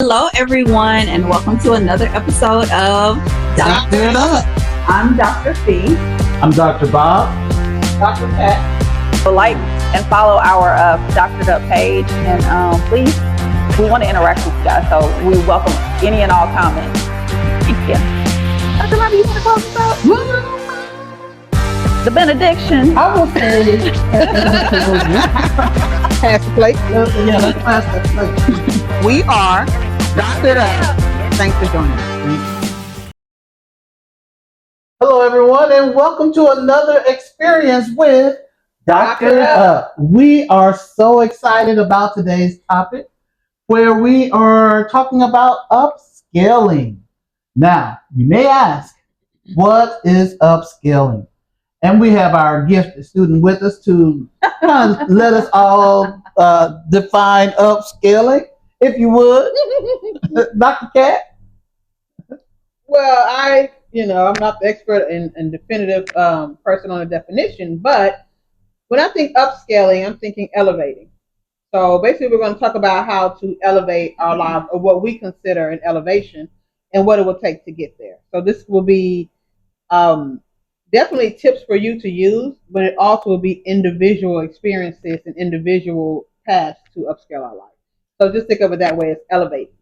Hello, everyone, and welcome to another episode of Doctor It Up. I'm Dr. Fee. I'm Dr. Bob. Dr. Pat. So like and follow our Dr. It Up page, and please, we want to interact with you guys, so we welcome any and all comments. Thank you. Dr. Bobby, you want to talk about the benediction? I will say, pass the plate. Yeah, let's pass that plate. We are Dr. It Up. Thanks for joining us. Hello, everyone, and welcome to another experience with Dr. It Up. We are so excited about today's topic, where we are talking about upscaling. Now, you may ask, what is upscaling? And we have our gifted student with us to kind of let us all define upscaling, if you would. Dr. Cat? Well, I'm not the expert and definitive person on the definition, but when I think upscaling, I'm thinking elevating. So basically, we're going to talk about how to elevate our lives, or what we consider an elevation, and what it will take to get there. So this will be definitely tips for you to use, but it also will be individual experiences and individual paths to upscale our life. So just think of it that way, as elevating.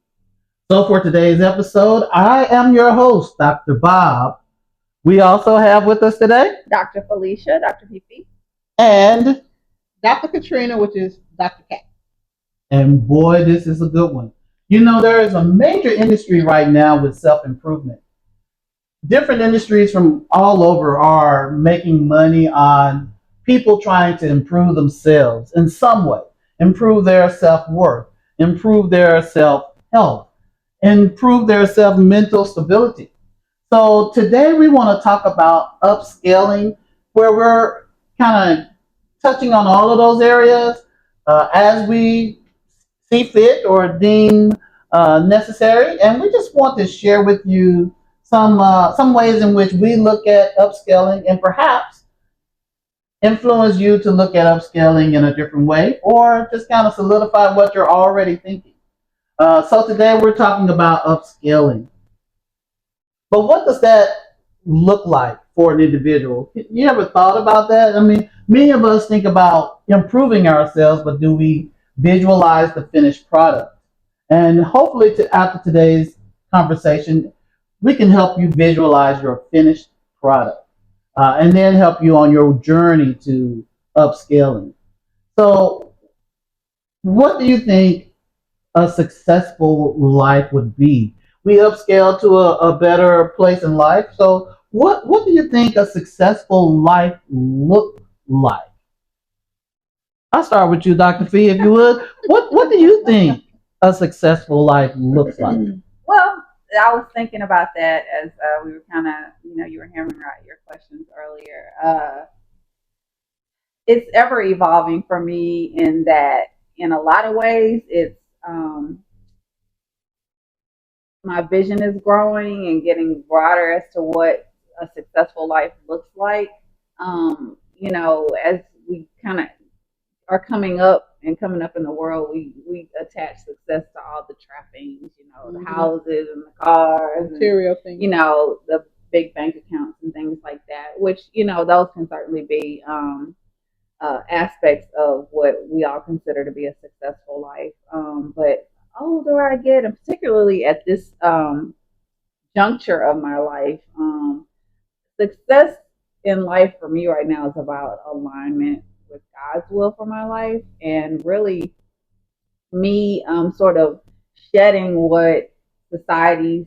So for today's episode, I am your host, Dr. Bob. We also have with us today Dr. Felicia, Dr. Fifi. and Dr. Katrina, which is Dr. Cat. boy, this is a good one. You know, there is a major industry right now with self-improvement. Different industries from all over are making money on people trying to improve themselves in some way, improve their self-worth, improve their self-health, improve their self-mental stability. So today we want to talk about upscaling, where we're kind of touching on all of those areas as we see fit or deem necessary. And we just want to share with you some ways in which we look at upscaling, and perhaps influence you to look at upscaling in a different way, or just kind of solidify what you're already thinking. So today we're talking about upscaling. But what does that look like for an individual? You ever thought about that? I mean, many of us think about improving ourselves, but do we visualize the finished product? And hopefully after today's conversation, we can help you visualize your finished product and then help you on your journey to upscaling. So what do you think a successful life would be? We upscale to a better place in life. So what do you think a successful life look like? I'll start with you, Dr. Fee, if you would. What do you think a successful life looks like? Well, I was thinking about that as we were kind of, you were hammering out your questions earlier. It's ever evolving for me in that, in a lot of ways, it's my vision is growing and getting broader as to what a successful life looks like. As we kind of are coming up in the world, we attach success to all the trappings, the houses and the cars, Material things. The big bank accounts and things like that, which, those can certainly be aspects of what we all consider to be a successful life. But older I get, and particularly at this juncture of my life, success in life for me right now is about alignment with God's will for my life, and really me sort of shedding what society's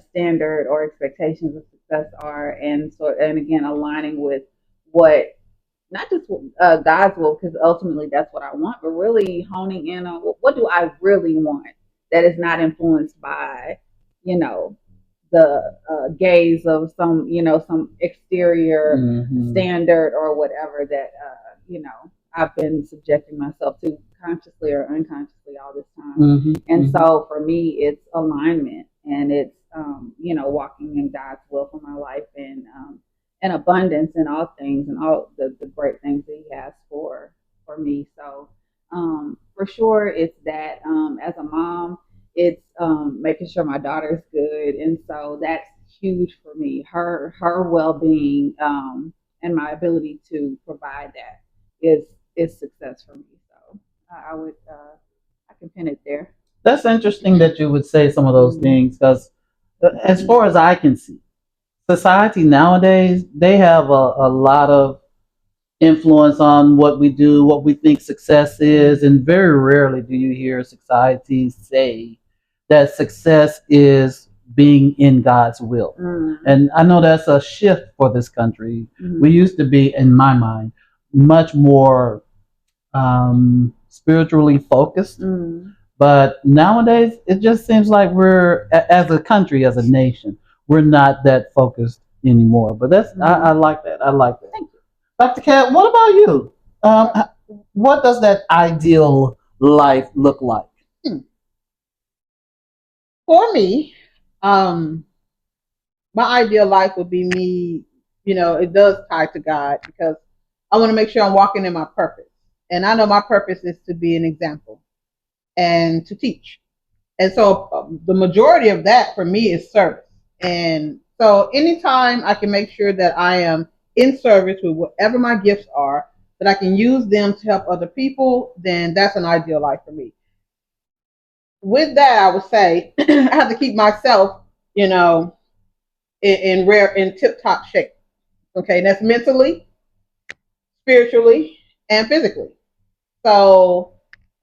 standard or expectations of success are, and again aligning with what, not just God's will, because ultimately that's what I want, but really honing in on what do I really want that is not influenced by, the gaze of some exterior standard or whatever that, I've been subjecting myself to consciously or unconsciously all this time. And so for me, it's alignment, and it's, walking in God's will for my life, and abundance in all things, and all the great things that He has for me. So for sure, it's that. As a mom, it's making sure my daughter's good, and so that's huge for me. Her well being and my ability to provide that is success for me. So I would I can pin it there. That's interesting that you would say some of those things because, as far as I can see, society nowadays they have a lot of influence on what we do, what we think success is, and very rarely do you hear society say that success is being in God's will. And I know that's a shift for this country. We used to be, in my mind, much more spiritually focused. But nowadays, it just seems like we're, as a country, as a nation, we're not that focused anymore. But I like that. I like that. Thank you. Dr. Cat, what about you? What does that ideal life look like? For me, my ideal life would be me, it does tie to God because I want to make sure I'm walking in my purpose. And I know my purpose is to be an example and to teach. And so the majority of that for me is service. And so anytime I can make sure that I am in service with whatever my gifts are, that I can use them to help other people, then that's an ideal life for me. With that, I would say I have to keep myself, in tip-top shape. Okay, and that's mentally, spiritually, and physically. So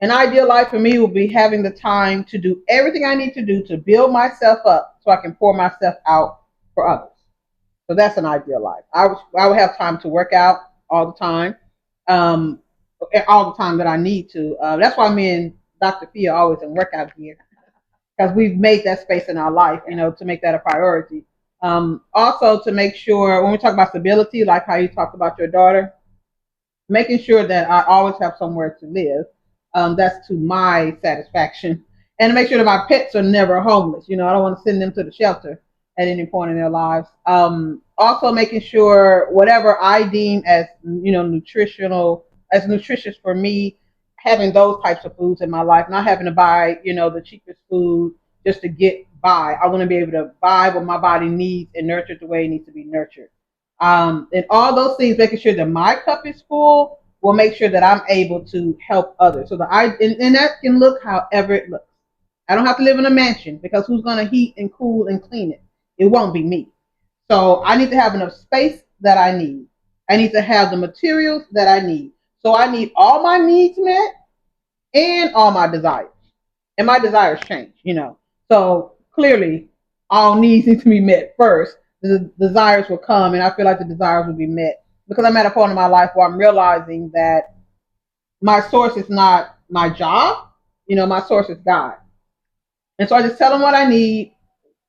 an ideal life for me would be having the time to do everything I need to do to build myself up so I can pour myself out for others. So that's an ideal life. I would have time to work out all the time, all the time that I need to. That's why me and Dr. Fia are always in workout gear because we've made that space in our life, to make that a priority. Also to make sure when we talk about stability, like how you talked about your daughter, making sure that I always have somewhere to live. That's to my satisfaction. And to make sure that my pets are never homeless. I don't want to send them to the shelter at any point in their lives. Also making sure whatever I deem as, nutritious for me, having those types of foods in my life, not having to buy, the cheapest food just to get by. I want to be able to buy what my body needs and nurture it the way it needs to be nurtured. And all those things, making sure that my cup is full will make sure that I'm able to help others. So and that can look however it looks. I don't have to live in a mansion because who's going to heat and cool and clean it? It won't be me. So I need to have enough space that I need. I need to have the materials that I need. So I need all my needs met and all my desires. And my desires change, So clearly all needs need to be met first. The desires will come, and I feel like the desires will be met because I'm at a point in my life where I'm realizing that my source is not my job. My source is God. And so I just tell them what I need,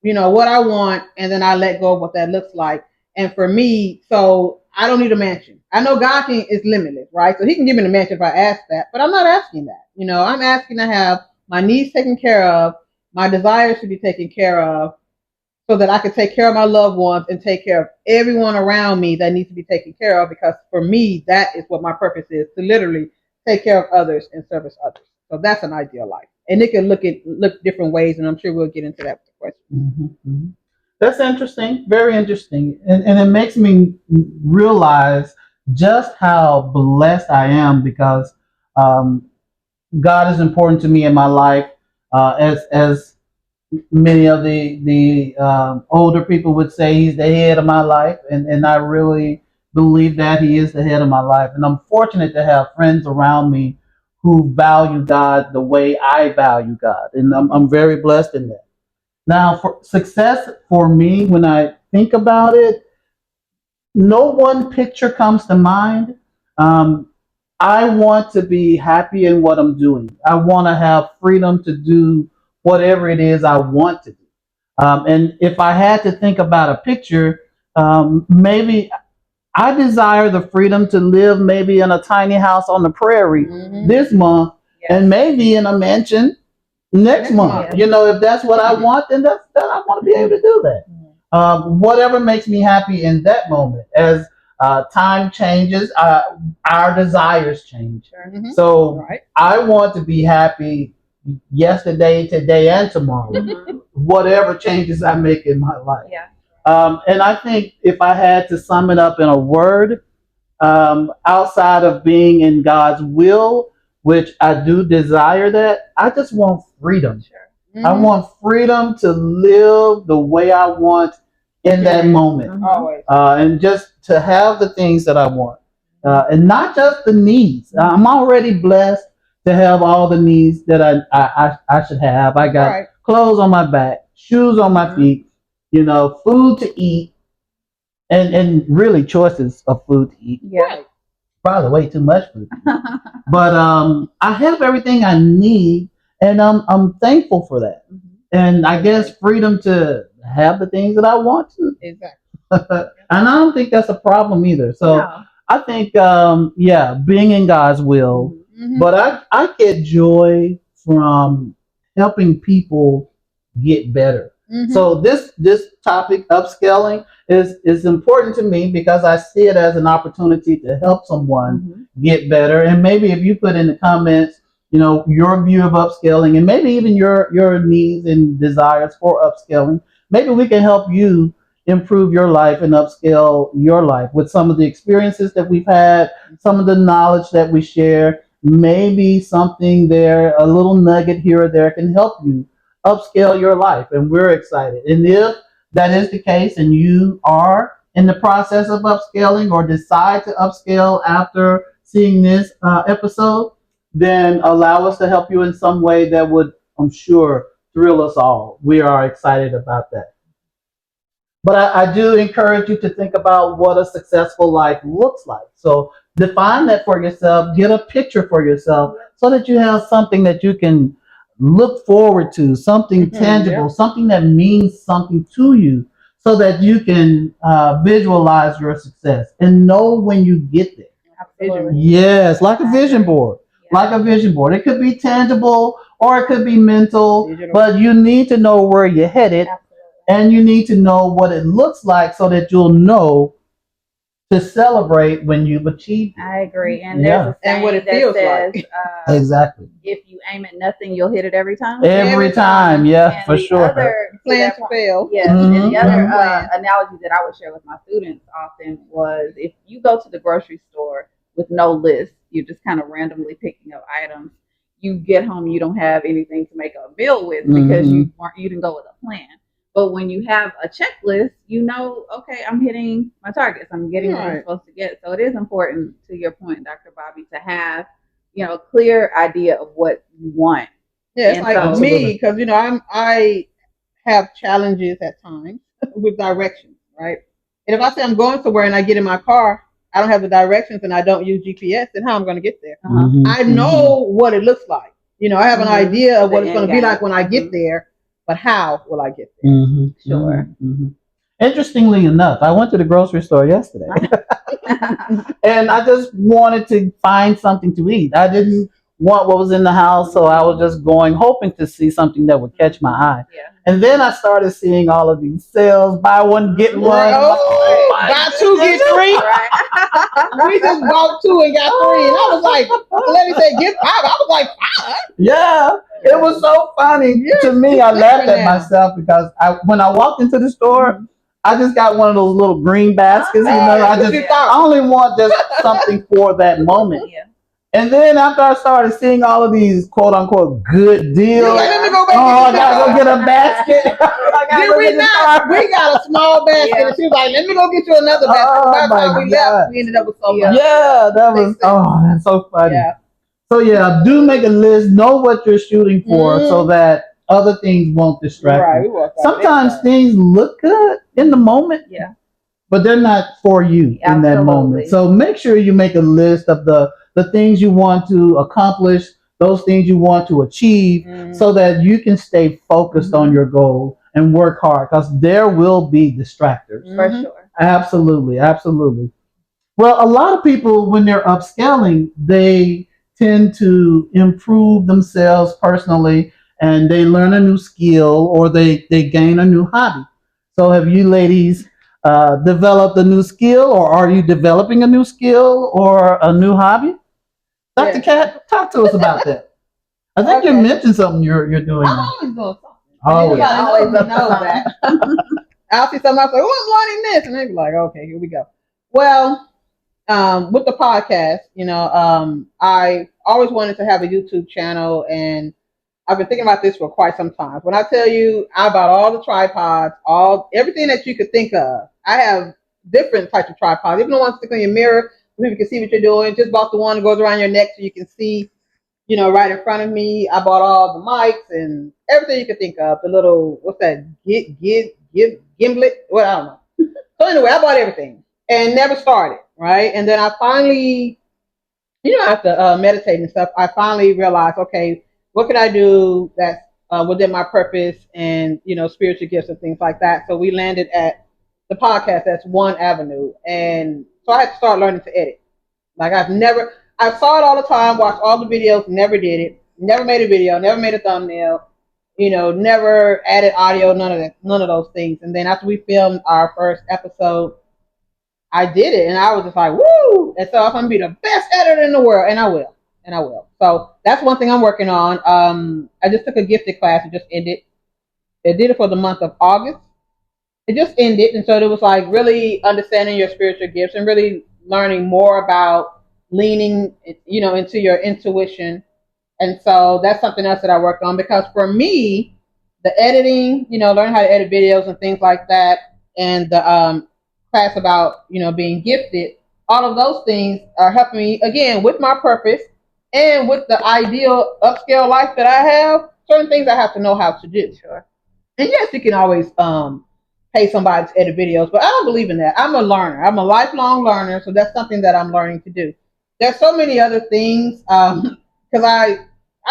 what I want, and then I let go of what that looks like. And for me, so I don't need a mansion. I know God is limitless, right? So he can give me the mansion if I ask that, but I'm not asking that. I'm asking to have my needs taken care of, my desires to be taken care of, so that I can take care of my loved ones and take care of everyone around me that needs to be taken care of. Because for me, that is what my purpose is, to literally take care of others and service others. So that's an ideal life. And it can look different ways, and I'm sure we'll get into that with the question. Mm-hmm. That's interesting, very interesting. And it makes me realize just how blessed I am because God is important to me in my life. As many of the older people would say, he's the head of my life, and I really believe that he is the head of my life. And I'm fortunate to have friends around me who value God the way I value God, and I'm very blessed in that. Now, for success for me, when I think about it, no one picture comes to mind. I want to be happy in what I'm doing. I want to have freedom to do whatever it is I want to do. And if I had to think about a picture, maybe I desire the freedom to live maybe in a tiny house on the prairie this month, and maybe in a mansion next month. If that's what I want, then I want to be able to do that. Whatever makes me happy in that moment. As time changes, our desires change. So I want to be happy yesterday, today, and tomorrow. Mhm. Whatever changes I make in my life. Yeah. And I think if I had to sum it up in a word, outside of being in God's will, which I do desire that, I just want freedom. Sure. I want freedom to live the way I want in that moment, Always. and just to have the things that I want, and not just the needs. I'm already blessed to have all the needs that I should have. I got Right. clothes on my back, shoes on my feet, food to eat, and really choices of food to eat. Yeah. Right. Probably way too much food, but I have everything I need, and I'm thankful for that. Mhm. And I guess freedom to have the things that I want to. Exactly. And I don't think that's a problem either. So No. I think, being in God's will. Mhm. But I get joy from helping people get better. Mhm. So this topic, upscaling, is important to me because I see it as an opportunity to help someone Mhm. get better. And maybe if you put in the comments, your view of upscaling, and maybe even your needs and desires for upscaling, maybe we can help you improve your life and upscale your life with some of the experiences that we've had, some of the knowledge that we share. Maybe something there, a little nugget here or there can help you upscale your life. And we're excited. And if that is the case and you are in the process of upscaling or decide to upscale after seeing this episode, then allow us to help you in some way that would, I'm sure, thrill us all. We are excited about that. But I do encourage you to think about what a successful life looks like. So define that for yourself, get a picture for yourself so that you have something that you can look forward to, something tangible, something that means something to you, so that you can visualize your success and know when you get there. Absolutely. Yes, like a vision board. Yeah. Like a vision board. It could be tangible or it could be mental, Digital. but you need to know where you're headed. Absolutely. And you need to know what it looks like so that you'll know to celebrate when you've achieved it. I agree. And Yeah. there's a And what saying it that feels says, like. Exactly. if you aim at nothing, you'll hit it every time. Every time, yeah, And for the sure. other, Plan to fail. yes, Mhm. and the other Mhm. analogy that I would share with my students often was if you go to the grocery store with no list, you're just kind of randomly picking up items. You get home, you don't have anything to make a meal with because you didn't go with a plan. But when you have a checklist, you know, okay, I'm hitting my targets. I'm getting what I'm Right. supposed to get. So it is important, to your point, Dr. Bobby, to have a clear idea of what you want. Yeah, it's And like so- me because I have challenges at times with directions, right? And if I say I'm going somewhere and I get in my car, I don't have the directions and I don't use GPS, then how am I going to get there? Uh-huh. I know what it looks like. I have an Mhm. idea of what The it's going to end be game. like when I get Mhm. there, but how will I get there? Sure. Interestingly enough, I went to the grocery store yesterday and I just wanted to find something to eat. I didn't want what was in the house, so I was just going, hoping to see something that would catch my eye. Yeah. And then I started seeing all of these sales, buy one, get one. Oh, my buy two, get three. Right. We just bought two and got three. And I was like, the lady said, get five. I was like, five? Yeah, it was so funny to me. I laughed at now. myself because when I walked into the store, I just got one of those little green baskets. I only want just something for that moment. Yeah. And then after I started seeing all of these quote unquote good deals, You're like, let me go back I and get gotta go get a basket. I gotta Did go we get the not? car. We got a small basket. Yeah. And she was like, let me go get you another basket. Oh, By the my time we God. left, we ended up with so much. Yeah, that was Makes sense. that's so funny. Yeah. So yeah, do make a list, know what you're shooting for so that other things won't distract Right. you. We walked out Sometimes there. things look good in the moment, Yeah. but they're not for you in that Absolutely. moment. So make sure you make a list of the things you want to accomplish, those things you want to achieve, so that you can stay focused on your goal and work hard, because there will be distractors. For Mhm. sure. Absolutely, absolutely. Well, a lot of people, when they're upscaling, they tend to improve themselves personally, and they learn a new skill or they gain a new hobby. So have you ladies developed a new skill, or are you developing a new skill or a new hobby? Dr. Yeah. Cat, talk to us about that. I think you mentioned something you're doing. I'm always doing something. Oh, yeah. Always up know that. I'll see somebody say, "Oh, I'm learning this," and they be like, "Okay, here we go." Well, with the podcast, I always wanted to have a YouTube channel, and I've been thinking about this for quite some time. When I tell you, I bought all the tripods, everything that you could think of. I have different types of tripods, even the ones stick on your mirror so people can see what you're doing. Just bought the one that goes around your neck so you can see, right in front of me. I bought all the mics and everything you could think of. The little, what's that? Gimlet? Well, I don't know. So anyway, I bought everything and never started, right? And then I finally, after meditating and stuff, I finally realized, okay, what can I do that's within my purpose and, spiritual gifts and things like that. So we landed at the podcast. That's one avenue. And so I had to start learning to edit. Like I saw it all the time, watched all the videos, never did it, never made a video, never made a thumbnail, never added audio, none of those things. And then after we filmed our first episode, I did it, and I was just like, woo! And so I'm going to be the best editor in the world, and I will. So that's one thing I'm working on. I just took a gifted class. It just ended. It did it for the month of August. It just ended, and so it was like really understanding your spiritual gifts and really learning more about leaning, into your intuition. And so that's something else that I worked on, because for me, the editing, learning how to edit videos and things like that, and the class about, being gifted, all of those things are helping me, again, with my purpose and with the ideal upscale life that I have. Certain things I have to know how to do. Sure. And yes, you can always pay somebody to edit videos, but I don't believe in that. I'm a learner. I'm a lifelong learner, so that's something that I'm learning to do. There's so many other things, because I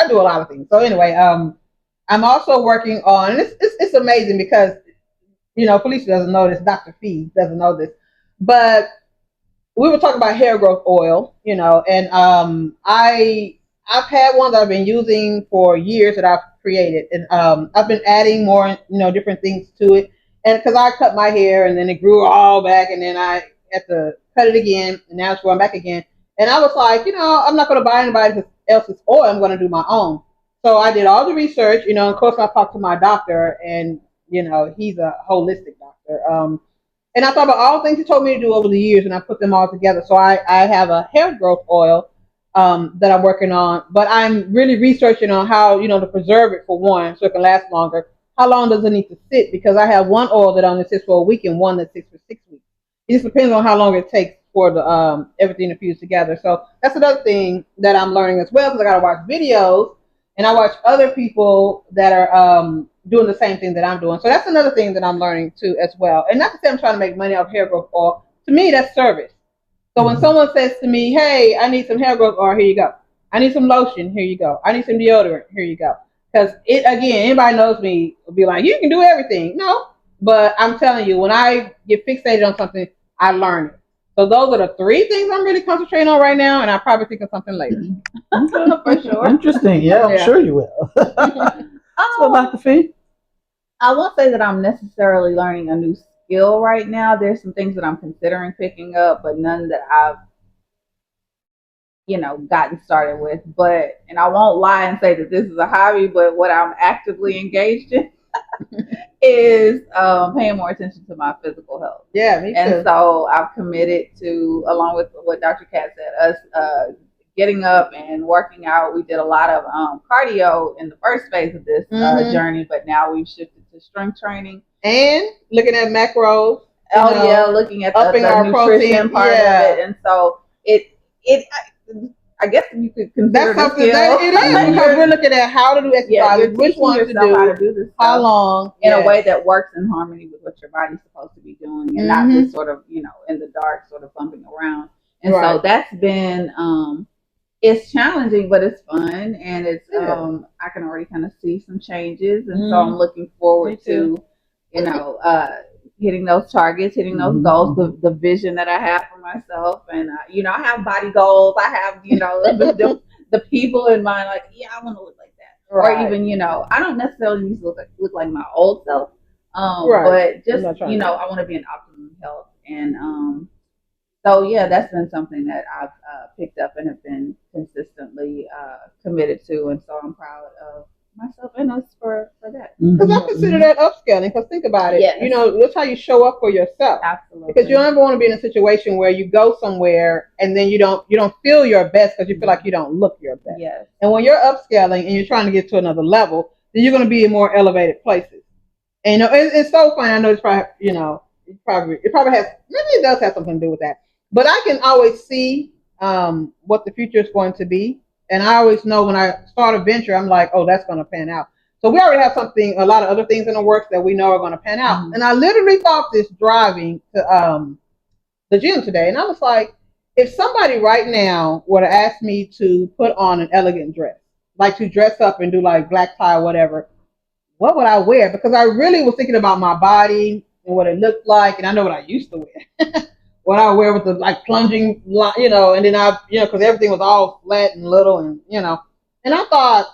do a lot of things. So anyway, I'm also working on, and it's amazing because, Felicia doesn't know this, Dr. Fee doesn't know this, but we were talking about hair growth oil, and I've had one that I've been using for years that I've created, and I've been adding more, different things to it, and because I cut my hair and then it grew all back, and then I had to cut it again, and now it's growing back again, and I was like, I'm not going to buy anybody else's oil. I'm going to do my own. So I did all the research, of course I talked to my doctor, and he's a holistic doctor. And I thought about all the things he told me to do over the years, and I put them all together. So I have a hair growth oil that I'm working on, but I'm really researching on how, to preserve it, for one, so it can last longer. How long does it need to sit? Because I have one oil that only sits for a week and one that sits for 6 weeks. It just depends on how long it takes for the everything to fuse together. So that's another thing that I'm learning as well, because I got to watch videos, and I watch other people that are doing the same thing that I'm doing. So that's another thing that I'm learning too as well. And not to say I'm trying to make money off hair growth oil. To me, that's service. So when someone says to me, hey, I need some hair growth oil, here you go. I need some lotion, here you go. I need some deodorant, here you go. Because anybody knows me will be like, you can do everything. No, but I'm telling you, when I get fixated on something, I learn it. So those are the 3 things I'm really concentrating on right now, and I'll probably think of something later. For sure. Interesting. Yeah, I'm sure you will. So, Dr. Fee? I won't say that I'm necessarily learning a new skill right now. There's some things that I'm considering picking up, but none that I've, gotten started with. But, and I won't lie and say that this is a hobby, but what I'm actively engaged in is paying more attention to my physical health. Yeah, me too. And so I've committed to, along with what Dr. Kat said, us getting up and working out. We did a lot of cardio in the first phase of this journey, but now we've shifted to strength training and looking at macros. Looking at the nutrition protein, part of it, and so I guess you could consider that's something that it is, because we're looking at how to do exercise, which one to do, how to do this, how long, in a way that works in harmony with what your body's supposed to be doing, and not just sort of in the dark, sort of bumping around. And so that's been it's challenging, but it's fun, and it's I can already kind of see some changes, and so I'm looking forward to hitting those targets, hitting those goals, the vision that I have for myself, and I have body goals. I have the people in mind, like I want to look like that, or even I don't necessarily need to look like my old self, but just I want to be in optimum health, and So yeah, that's been something that I've picked up and have been consistently committed to, and so I'm proud of myself and us for that. Because I Mhm. consider that upscaling. Because think about it, Yes. that's how you show up for yourself. Absolutely. Because you don't ever want to be in a situation where you go somewhere and then you don't feel your best because you feel like you don't look your best. Yes. And when you're upscaling and you're trying to get to another level, then you're going to be in more elevated places. And it's so funny. I know it's probably it probably has, maybe it does have something to do with that. But I can always see what the future is going to be, and I always know when I start a venture, I'm like, oh, that's going to pan out. So we already have a lot of other things in the works that we know are going to pan out. Mhm. And I literally thought this driving to the gym today, and I was like, if somebody right now were to ask me to put on an elegant dress, like to dress up and do like black tie or whatever, what would I wear? Because I really was thinking about my body and what it looked like, and I know what I used to wear. What I wear with the like plunging, and then because everything was all flat and little, and I thought,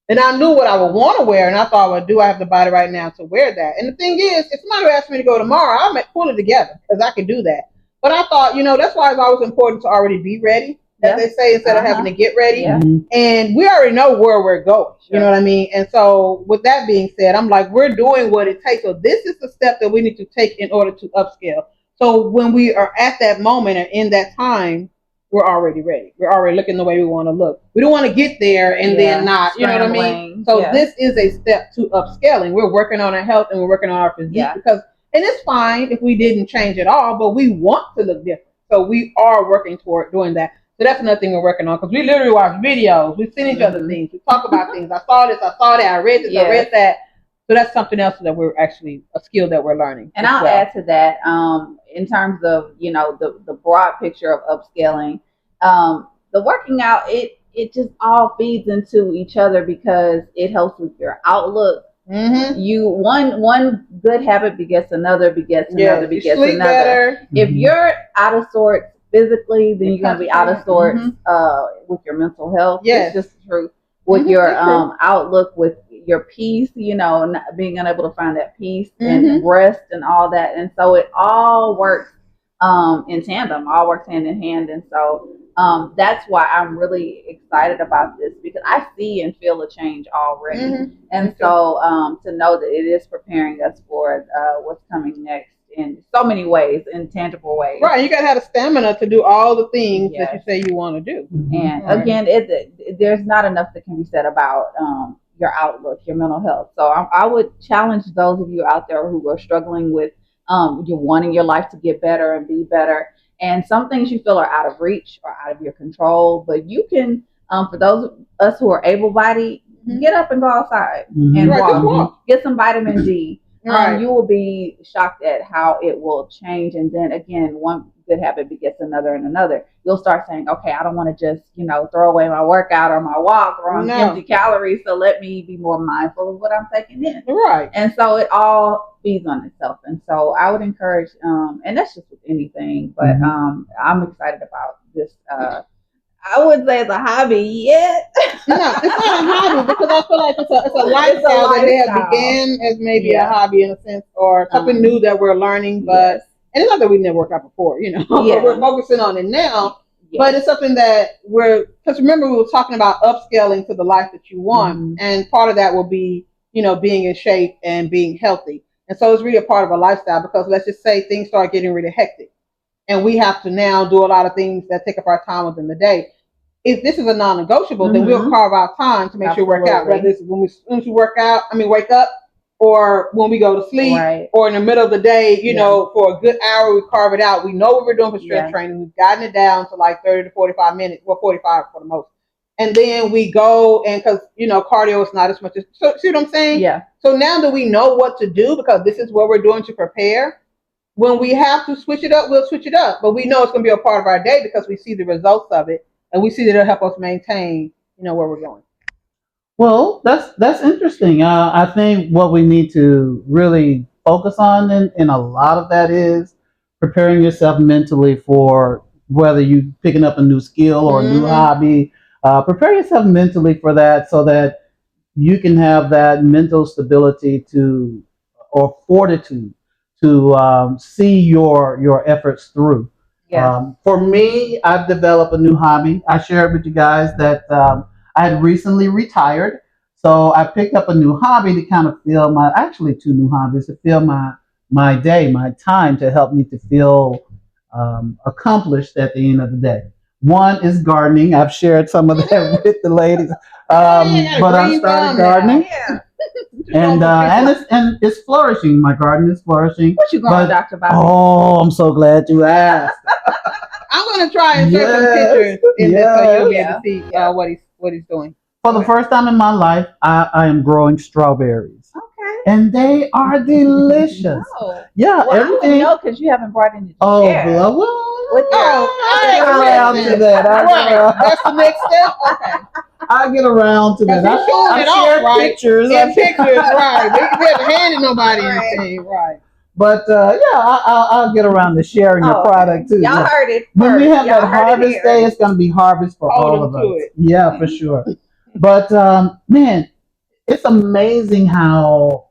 and I knew what I would want to wear, and I thought, well, do I have the body right now to wear that? And the thing is, if somebody asked me to go tomorrow, I'll pull it together because I can do that. But I thought, that's why it's always important to already be ready, as they say, instead of having to get ready. Yeah. And we already know where we're going. Sure. You know what I mean? And so with that being said, I'm like, we're doing what it takes. So this is the step that we need to take in order to upscale. So when we are at that moment or in that time, we're already ready. We're already looking the way we want to look. We don't want to get there and then not, you know what I mean? So this is a step to upscaling. We're working on our health and we're working on our physique and it's fine if we didn't change at all, but we want to look different. So we are working toward doing that. So that's another thing we're working on because we literally watch videos. We send each other things. We talk about things. I saw this. I saw that. I read this. I read that. So that's something else that we're actually a skill that we're learning. And I'll add to that in terms of the broad picture of upscaling, the working out it just all feeds into each other because it helps with your outlook. Mm-hmm. You one good habit begets another, begets another, begets another. Better. If you're out of sorts physically, then you're gonna be out of sorts with your mental health. Yes. It's just the truth. With your outlook, with your peace, not being unable to find that peace and rest and all that. And so it all works in tandem, all works hand in hand. And so that's why I'm really excited about this because I see and feel a change already. And so to know that it is preparing us for what's coming next in so many ways, in tangible ways. Right, you got to have the stamina to do all the things that you say you want to do. And again, there's not enough that can be said about your outlook, your mental health. So I would challenge those of you out there who are struggling with you're wanting your life to get better and be better. And some things you feel are out of reach or out of your control, but you can, for those of us who are able-bodied, get up and go outside and walk. Get some vitamin D. You will be shocked at how it will change. And then again, one good habit begets another and another. You'll start saying, okay, I don't want to just, throw away my workout or my walk or empty calories. So let me be more mindful of what I'm taking in. Right. And so it all feeds on itself. And so I would encourage, and that's just with anything, but I'm excited about this. I wouldn't say it's a hobby yet. No, it's not a hobby because I feel like it's a lifestyle that they have began as maybe a hobby in a sense or something new that we're learning. But and it's not that we never worked out before, but we're focusing on it now. But it's something that because remember we were talking about upscaling to the life that you want, and part of that will be being in shape and being healthy. And so it's really a part of a lifestyle because let's just say things start getting really hectic, and we have to now do a lot of things that take up our time within the day. If this is a non-negotiable, then we'll carve out time to make sure we work out. Whether it's when we wake up, or when we go to sleep, or in the middle of the day, for a good hour, we carve it out. We know what we're doing for strength training. We've gotten it down to like 30 to 45 minutes, 45 for the most. And then we go and because, cardio is not as much as, so see what I'm saying? Yeah. So now that we know what to do, because this is what we're doing to prepare, when we have to switch it up, we'll switch it up. But we know it's going to be a part of our day because we see the results of it. And we see that it'll help us maintain, where we're going. Well, that's interesting. I think what we need to really focus on in a lot of that is preparing yourself mentally for whether you're picking up a new skill or a new hobby. Prepare yourself mentally for that so that you can have that mental stability or fortitude to see your efforts through. Yeah. For me, I've developed a new hobby. I shared with you guys that I had recently retired. So I picked up a new hobby to kind of fill my, actually two new hobbies to fill my day, my time to help me to feel accomplished at the end of the day. One is gardening. I've shared some of that with the ladies, Yeah, but I green started thumb gardening, Yeah. and it's flourishing. My garden is flourishing. What you growing, But Dr. Bobby? oh, I'm so glad you asked. I'm gonna try and insert some Yes, pictures in this so you'll be yes. able to see Yeah. what he's doing. For the first time in my life, I am growing strawberries, Okay. and they are delicious. Oh. Yeah, Well, I don't everything. know because you haven't brought any to Oh, share. well, With your- I'll get Oh, around to listen. that. Right, that's the next step. Okay, I'll get around to that. Because he's showing I it off, shared right? pictures. in pictures, right? We haven't handed nobody Right. anything, right? But yeah, I'll get around to sharing your Oh, product too. Y'all Yeah. heard it When we first. have Y'all that heard it harvest here. day, it's going to be harvest for Hold all them of to us. it. Yeah, for sure. But man, it's amazing how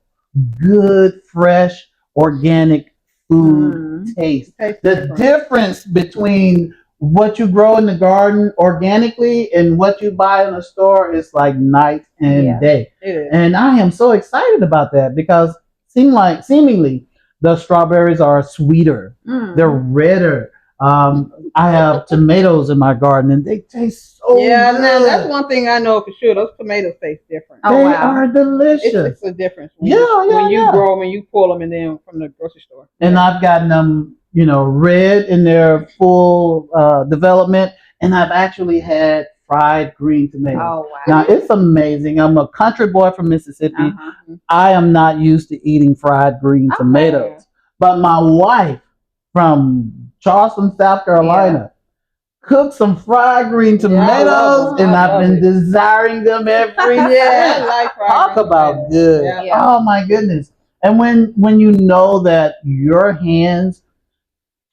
good, fresh, organic food tastes. Tastes The different. difference between what you grow in the garden organically and what you buy in the store is like night and Yeah. day. It is. And I am so excited about that because seemingly the strawberries are sweeter. Mm. They're redder. I have tomatoes in my garden and they taste so Yeah, good. now that's one thing I know for sure. Those tomatoes taste different. Oh, They wow. are delicious. It's a difference. When Yeah, you, yeah, when you yeah. grow them and you pull them and then from the grocery store. And Yeah. I've gotten them, red in their full development. And I've actually had fried green tomatoes. Oh, wow. Now it's amazing. I'm a country boy from Mississippi. Uh-huh. I am not used to eating fried green Okay. tomatoes. But my wife from Charleston, South Carolina, cooked some fried green tomatoes, love 'em. and I I've love been it. desiring them every Yeah, day. I like fried Talk green about tomatoes. good. Yeah. Yeah. Oh my goodness. And when you know that your hands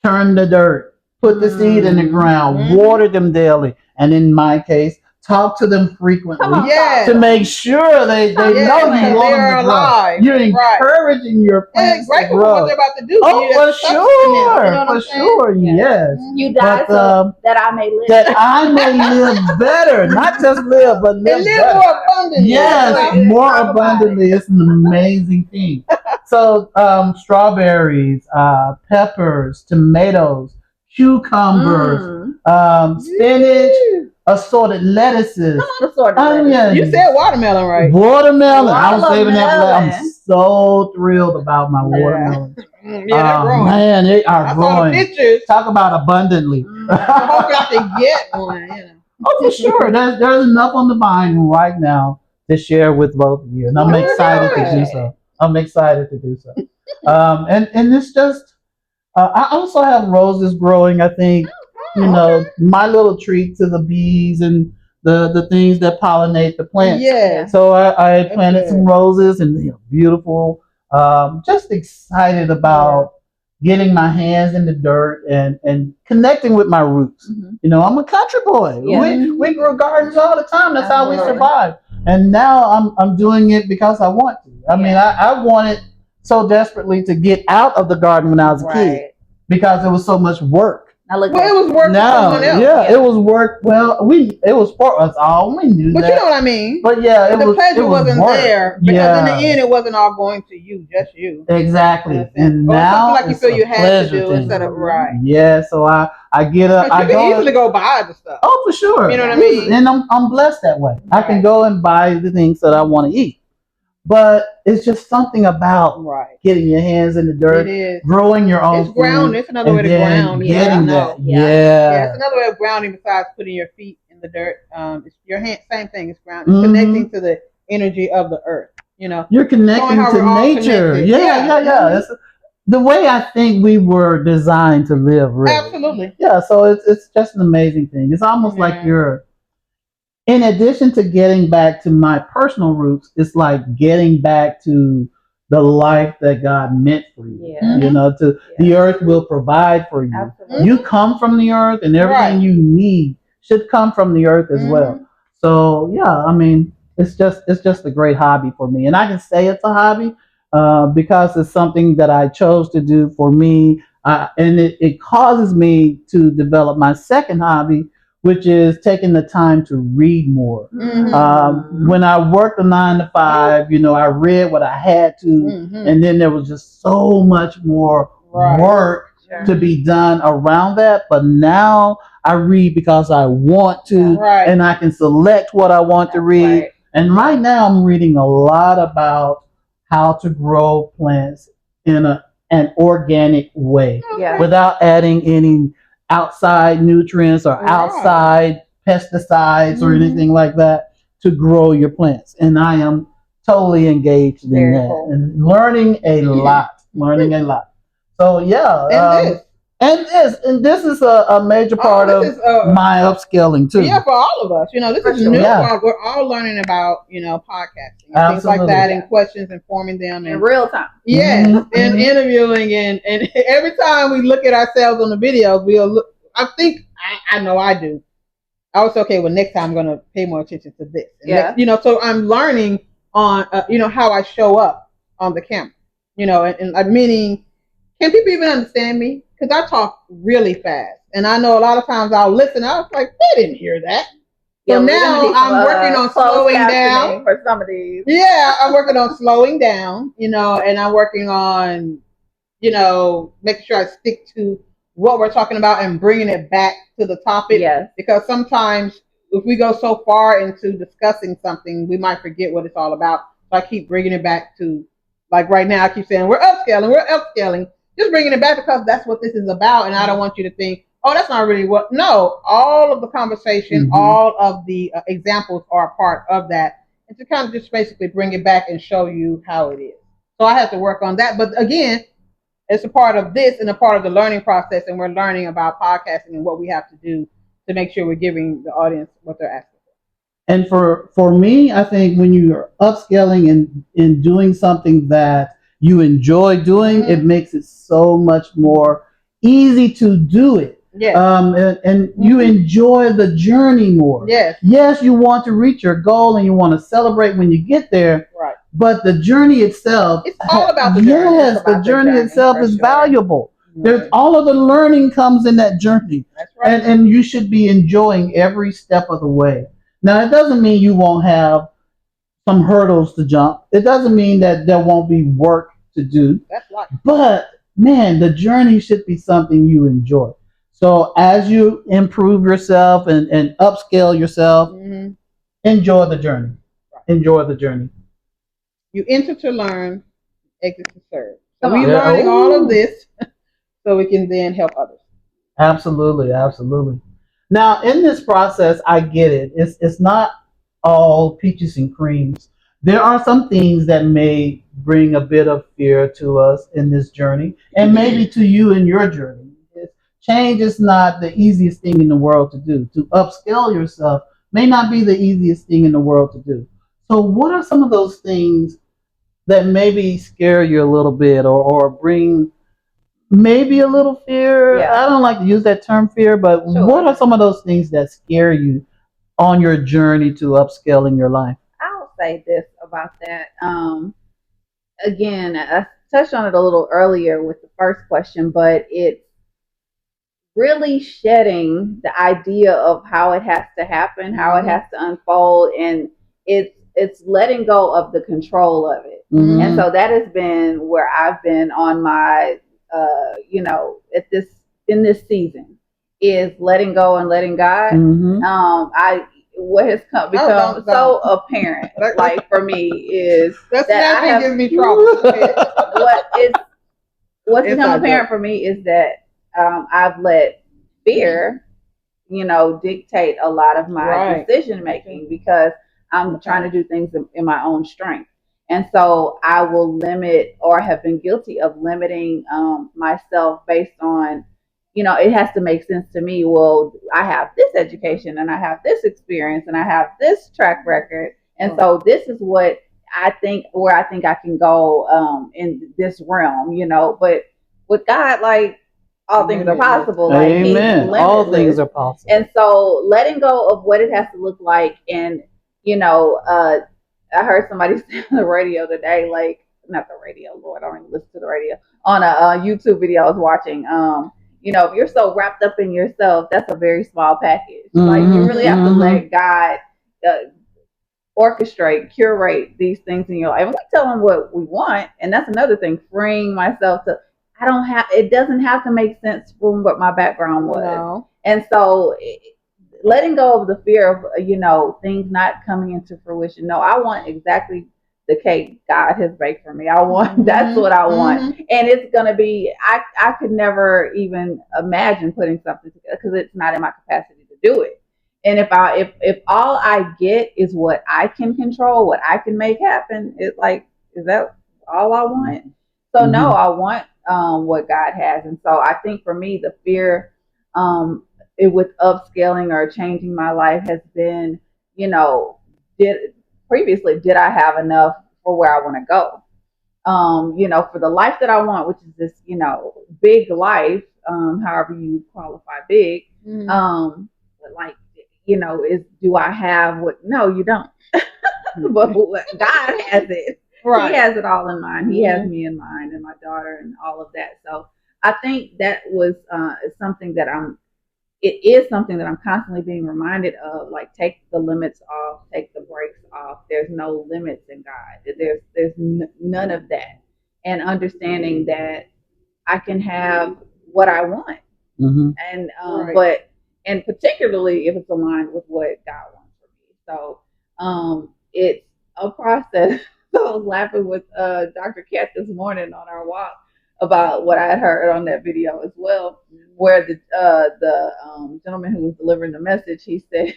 turn the dirt, put the seed in the ground, Mhm. water them daily, and in my case, talk to them frequently Come on, Yes. to make sure they Yeah, know you because want them they're to grow. alive. You're Right. encouraging your And plants it's to grateful for grow. what they're about to do. Oh, You for just sure, sustenance, you know what for I'm saying? sure, Yeah. yes. You died But so that I may live. that I may live better, not just live, but live And live better. more abundantly. Yes, you know? more Talk about abundantly. It's an amazing thing. So, strawberries, peppers, tomatoes, cucumbers, spinach, assorted lettuces, What sort of lettuce? onions. You said watermelon, right? Watermelon. I was saving that for that. I'm Watermelon. so thrilled about my Yeah. watermelon. Yeah, they're growing. Man, they are I saw the growing. pictures. Talk about abundantly. Hopefully I can get one. You know. Oh, for sure. There's enough on the vine right now to share with both of you, and I'm Very excited to do good. so. I'm excited to do so. And it's just. I also have roses growing. I think my little treat to the bees and the things that pollinate the plants. Yes. So I That's planted good. some roses and beautiful. Just excited about getting my hands in the dirt and connecting with my roots. Mhm. I'm a country boy. Yeah. We grew gardens all the time. That's how we Absolutely. survived. And now I'm doing it because I want to. I mean, I wanted so desperately to get out of the garden when I was a kid Right. because it was so much work. Now look Well, at it was work for No, someone else. yeah, it was work. Well, it was for us all. We knew But that. you know what I mean? But yeah, The pleasure wasn't work. there because Yeah. in the end it wasn't all going to you, just you. Exactly. Or And something now like you it's feel a you had to pleasure do thing. instead of right. Yeah, so I get up. But I you can go. easily go buy the stuff. Oh, for sure. You know what I mean? And I'm blessed that way. I can Right. go and buy the things that I want to eat. But it's just something about Right. getting your hands in the It dirt, is. growing your own It's ground. food, It's another way and to then ground. getting Yeah, I know. that. Yeah. Yeah, it's another way of grounding besides putting your feet in the dirt. It's your hand, same thing. It's ground. It's Mhm. connecting to the energy of the earth. You know. You're connecting Showing how to we're all nature. connected. Yeah. Mhm. It's the way I think we were designed to live, really. Absolutely. Yeah, so it's just an amazing thing. It's almost like Yeah. you're, in addition to getting back to my personal roots, it's like getting back to the life that God meant for you. Yeah. The earth will provide for you. Absolutely. You come from the earth, and everything Right. you need should come from the earth as well. Mhm. So yeah, I mean, it's just a great hobby for me, and I can say it's a hobby because it's something that I chose to do for me. And it causes me to develop my second hobby, which is taking the time to read more. When I worked a 9 to 5, I read what I had to, and then there was just so much more work to be done around that. But now I read because I want to, and I can select what I want to read. And right now I'm reading a lot about how to grow plants in an organic way without adding any outside nutrients or outside pesticides or anything like that to grow your plants. And I am totally engaged in that and learning a lot. So yeah, and this is a major part of my upscaling too. Yeah, for all of us. This is new. We're all learning about podcasting and things like that, and questions and forming them in real time. Yes, and interviewing and every time we look at ourselves on the videos, we'll look. I know I do. I was okay. Well, next time I'm going to pay more attention to this. And so I'm learning on how I show up on the camera. And meaning, can people even understand me? Because I talk really fast, and I know a lot of times I'll listen. I was like, they didn't hear that. So now I'm working on slowing down for some of these. Yeah, I'm working on slowing down, and I'm working on, making sure I stick to what we're talking about and bringing it back to the topic. Yes. Because sometimes if we go so far into discussing something, we might forget what it's all about. So I keep bringing it back to, like right now, I keep saying, we're upscaling. Just bringing it back because that's what this is about. And I don't want you to think, oh, that's not really what. No, all of the conversation, all of the examples are a part of that. And to kind of just basically bring it back and show you how it is. So I have to work on that. But again, it's a part of this and a part of the learning process. And we're learning about podcasting and what we have to do to make sure we're giving the audience what they're asking for. And for me, I think when you're upscaling and doing something that you enjoy doing, it makes it so much more easy to do it. Yes. And you enjoy the journey more. Yes. Yes, you want to reach your goal and you want to celebrate when you get there. Right. But the journey itself, it's all about the journey. Yes, the journey itself is valuable. There's all of the learning comes in that journey. That's right. And you should be enjoying every step of the way. Now, it doesn't mean you won't have some hurdles to jump. It doesn't mean that there won't be work to do. That's right. But man, the journey should be something you enjoy. So as you improve yourself and upscale yourself, enjoy the journey. Right. Enjoy the journey. You enter to learn, exit to serve. So we're learning all of this so we can then help others. Absolutely. Now, in this process, I get it. It's not all peaches and creams. There are some things that may bring a bit of fear to us in this journey, and maybe to you in your journey. Change is not the easiest thing in the world to do. To upscale yourself may not be the easiest thing in the world to do. So what are some of those things that maybe scare you a little bit or bring maybe a little fear? Yeah. I don't like to use that term fear, but what are some of those things that scare you on your journey to upscaling your life? I'll say this about that. Again, I touched on it a little earlier with the first question, but it's really shedding the idea of how it has to happen, how it has to unfold, and it's letting go of the control of it. And so that has been where I've been on my in this season is letting go and letting God. What has become so apparent, like for me, is that I have given me trouble. What's become apparent for me is that I've let fear, dictate a lot of my decision making because I'm trying to do things in my own strength. And so I will limit, or have been guilty of limiting myself based on, it has to make sense to me. Well, I have this education and I have this experience and I have this track record. And so this is what I think, where I think I can go in this realm, but with God, like, all things are possible. Like, amen. All things are possible. And so letting go of what it has to look like. And, I heard somebody say on the radio today, like, not the radio, Lord, I don't even listen to the radio, on a YouTube video I was watching. If you're so wrapped up in yourself, that's a very small package. Like you really have to let God orchestrate, curate these things in your life. And we tell them what we want, and that's another thing. Freeing myself to, it doesn't have to make sense from what my background was, No. and so letting go of the fear of things not coming into fruition. No, I want exactly the cake God has baked for me. I want that's what I want, and it's gonna be. I could never even imagine putting something together because it's not in my capacity to do it. And if all I get is what I can control, what I can make happen, it's like, is that all I want? So no, I want what God has. And so I think for me, the fear with upscaling or changing my life has been, did I have enough for where I want to go? For the life that I want, which is this, big life, however you qualify big, but like, do I have what? No, you don't. But God has it. Right. He has it all in mind. He has me in mind and my daughter and all of that. So I think that was something that it is something that I'm constantly being reminded of, like, take the limits off, take the brakes off. There's no limits in God. There's none of that. And understanding that I can have what I want. And, and particularly if it's aligned with what God wants for me. So it's a process. So I was laughing with Dr. Kat this morning on our walk about what I had heard on that video as well, where the gentleman who was delivering the message, he said,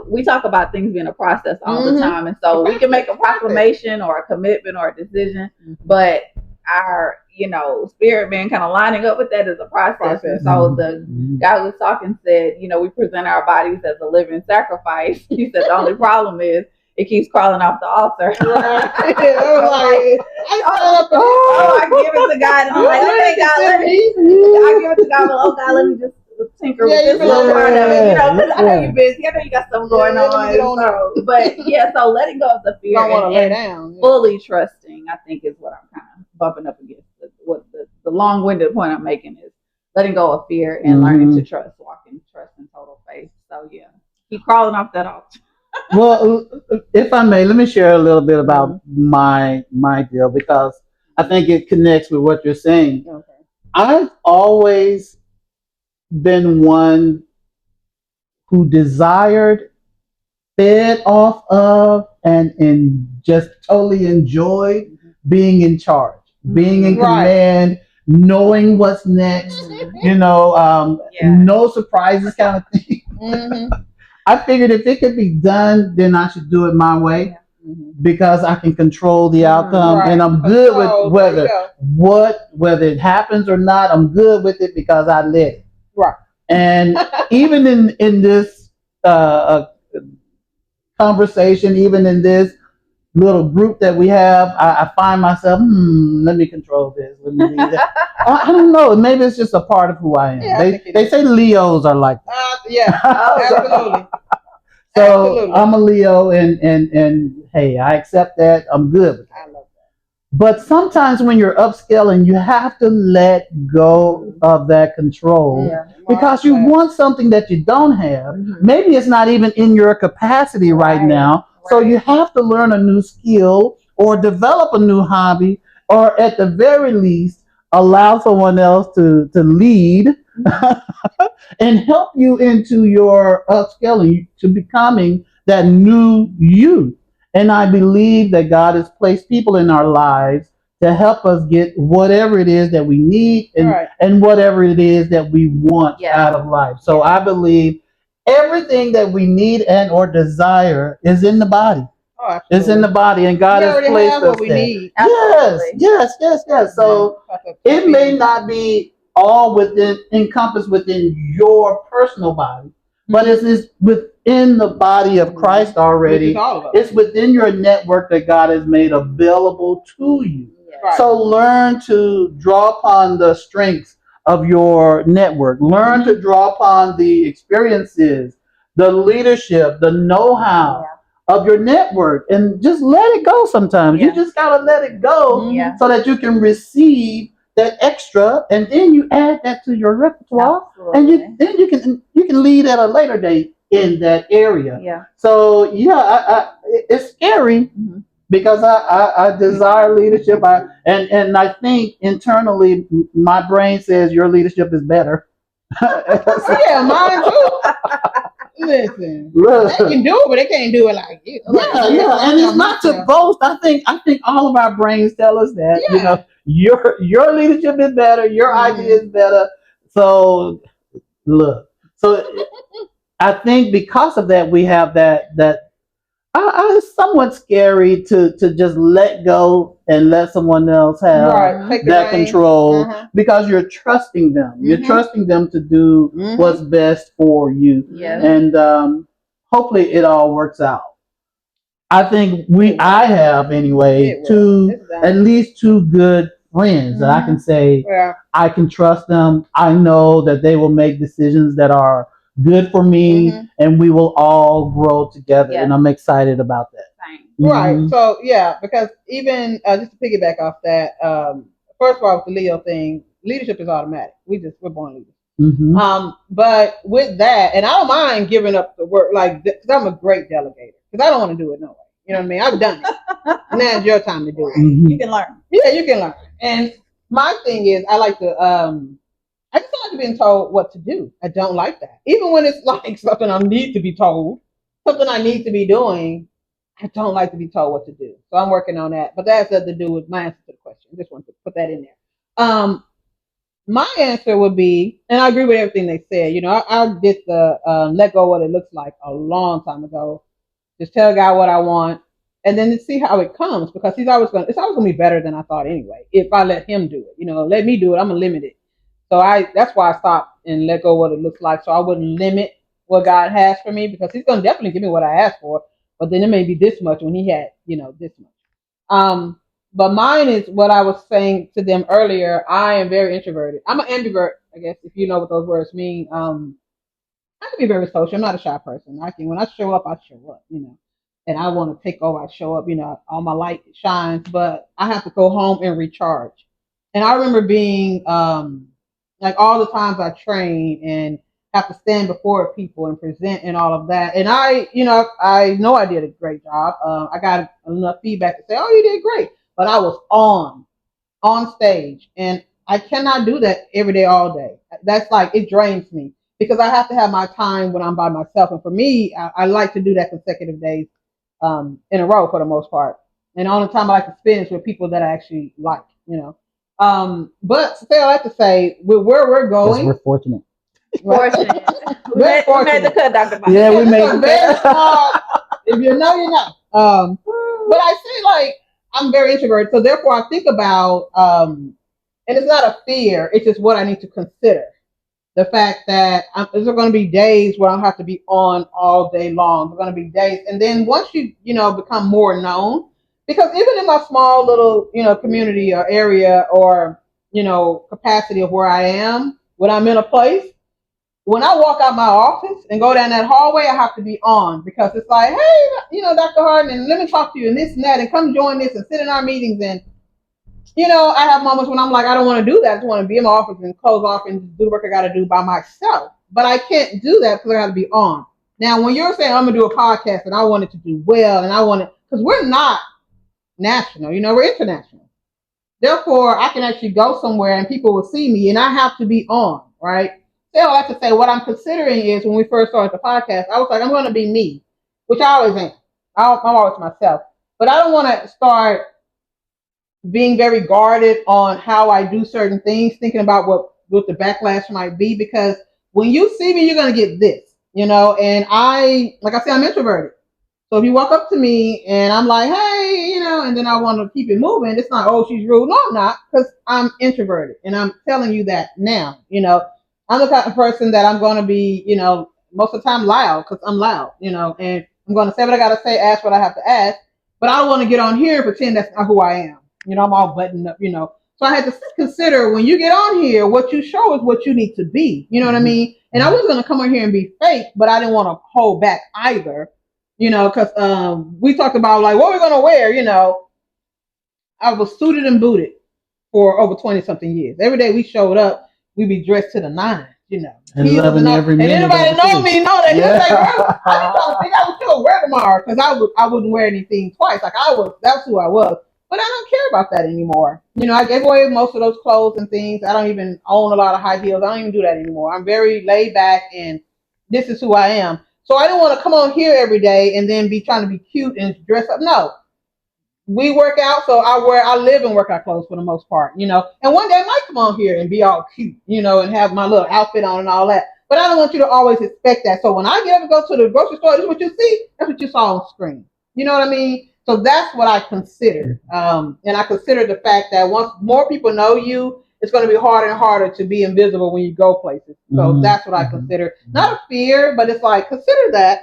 we talk about things being a process all the time. And so we can make a proclamation or a commitment or a decision, but our spirit man kind of lining up with that is a process. And so the guy who was talking said, we present our bodies as a living sacrifice. He said the only problem is it keeps crawling off the altar. Right. I give it to God, and I'm like, okay, God, I give it to God, but God, let me just tinker with this little part of it. Because I know you're busy. I know you got stuff going on. So letting go of the fear and fully trusting, I think, is what I'm kind of bumping up against. What the long-winded point I'm making is letting go of fear and learning to trust, walking trust in total faith. So yeah, keep crawling off that altar. Well, if I may, let me share a little bit about my deal, because I think it connects with what you're saying. Okay. I've always been one who desired, fed off of, and just totally enjoyed being in charge, being in command, knowing what's next, no surprises kind of thing. I figured if it could be done, then I should do it my way, because I can control the outcome, and I'm good with whether it happens or not. I'm good with it because I let it. Right. And even in this conversation, even in this little group that we have, I find myself, let me control this. Let me do that. I don't know. Maybe it's just a part of who I am. Yeah, they say Leos are like that. Absolutely. So absolutely. I'm a Leo, and hey, I accept that. I'm good with that. I love that. But sometimes when you're upscaling, you have to let go of that control, because you want something that you don't have. Maybe it's not even in your capacity right now. So you have to learn a new skill or develop a new hobby, or at the very least, allow someone else to lead and help you into your upscaling, to becoming that new you. And I believe that God has placed people in our lives to help us get whatever it is that we need and whatever it is that we want out of life. So I believe everything that we need and or desire is in the body. Oh, it's in the body, and God has placed us what we need. Yes. So it may not be all encompassed within your personal body, but it is within the body of Christ already. It's within your network that God has made available to you. Right. So learn to draw upon the strengths of your network. Learn to draw upon the experiences, the leadership, the know-how of your network, and just let it go sometimes. Yeah. You just gotta let it go Yeah. so that you can receive that extra, and then you add that to your repertoire, and you can lead at a later date in that area. Yeah. So yeah, it's scary because I desire leadership. And I think internally my brain says your leadership is better. Yeah, mine too. Listen, they can do it, but they can't do it like you. Yeah, and it's not to boast. I think all of our brains tell us that. Yeah. You know, your leadership is better, your idea is better. So look, so I think because of that, we have that it's somewhat scary to just let go and let someone else have that control because you're trusting them. You're trusting them to do what's best for you. Yes. And hopefully it all works out. I think I have anyway, at least two good friends that I can say I can trust them. I know that they will make decisions that are good for me, and we will all grow together. And I'm excited about that. Right. So yeah, because even just to piggyback off that, first of all, with the Leo thing, leadership is automatic. We're born leaders. But with that, and I don't mind giving up the work, like, because I'm a great delegator. Because I don't want to do it no way. You know what I mean? I've done it. Now it's your time to do it. You can learn. Yeah, you can learn. And my thing is, I like to. I just don't like being told what to do. I don't like that. Even when it's like something I need to be told, something I need to be doing, I don't like to be told what to do. So I'm working on that. But that has nothing to do with my answer to the question. I just want to put that in there. My answer would be, and I agree with everything they said. You know, I did the let go what it looks like a long time ago. Just tell God what I want, and then to see how it comes, because it's always going to be better than I thought anyway. If I let Him do it, you know, let me do it. I'm gonna limit it. So that's why I stopped and let go what it looks like. So I wouldn't limit what God has for me, because He's gonna definitely give me what I asked for. But then it may be this much when He had, this much. But mine is what I was saying to them earlier. I am very introverted. I'm an ambivert, I guess, if you know what those words mean. I can be very social. I'm not a shy person. When I show up, I show up, and I want to take over. I show up, all my light shines, but I have to go home and recharge. And I remember being, like all the times I train and have to stand before people and present and all of that. And I know I did a great job. I got enough feedback to say, oh, you did great. But I was on stage, and I cannot do that every day, all day. That's like, it drains me, because I have to have my time when I'm by myself. And for me, I like to do that consecutive days in a row for the most part. And the only time I like to spend is with people that I actually like, But still, I have to say, with where we're going, we're fortunate. Fortunate. we made the cut, Dr. Bobby. Yeah, we made the cut. If you know, you know. But I say, like, I'm very introverted, so therefore I think about, and it's not a fear, it's just what I need to consider. The fact that there's going to be days where I'll have to be on all day long. There's going to be days, and then once you become more known, because even in my small little community or area or capacity of where I am, when I'm in a place, when I walk out my office and go down that hallway, I have to be on, because it's like, hey, Dr. Harden, and let me talk to you and this and that, and come join this and sit in our meetings. And, I have moments when I'm like, I don't want to do that. I just want to be in my office and close off and do the work I got to do by myself. But I can't do that because I got to be on. Now, when you're saying I'm going to do a podcast and I want it to do well, and I want it, because we're not national, we're international. Therefore, I can actually go somewhere and people will see me, and I have to be on, right? So I like to say, what I'm considering is, when we first started the podcast, I was like, I'm going to be me, which I always am. I'm always myself. But I don't want to start being very guarded on how I do certain things, thinking about what the backlash might be, because when you see me, you're going to get this, and like I said, I'm introverted. So if you walk up to me and I'm like, hey, and then I want to keep it moving, it's not, oh, she's rude. No, I'm not, because I'm introverted, and I'm telling you that now. I'm the type of person that I'm going to be, most of the time loud, because I'm loud, and I'm going to say what I got to say, ask what I have to ask, but I don't want to get on here and pretend that's not who I am. I'm all buttoned up, So I had to consider, when you get on here, what you show is what you need to be. You know what I mean? And I was going to come on here and be fake, but I didn't want to hold back either, Because we talked about like what we're gonna wear. I was suited and booted for over 20 something years. Every day we showed up, we'd be dressed to the nines. And Heels loving and all. every And minute anybody of it, know too. me know that. He was like, Yeah. bro, I be trying to figure out what you gonna wear tomorrow because I wouldn't wear anything twice. Like that's who I was. But I don't care about that anymore. I gave away most of those clothes and things. I don't even own a lot of high heels. I don't even do that anymore. I'm very laid back and this is who I am. So I didn't want to come on here every day and then be trying to be cute and dress up. No, we work out, so I live in workout clothes for the most part. And one day I might come on here and be all cute, and have my little outfit on and all that. But I don't want you to always expect that. So when I get up and go to the grocery store, this is what you see. That's what you saw on screen. You know what I mean? So that's what I consider. And I consider the fact that once more people know you, it's going to be harder and harder to be invisible when you go places. So that's what I consider. Not a fear, but it's like consider that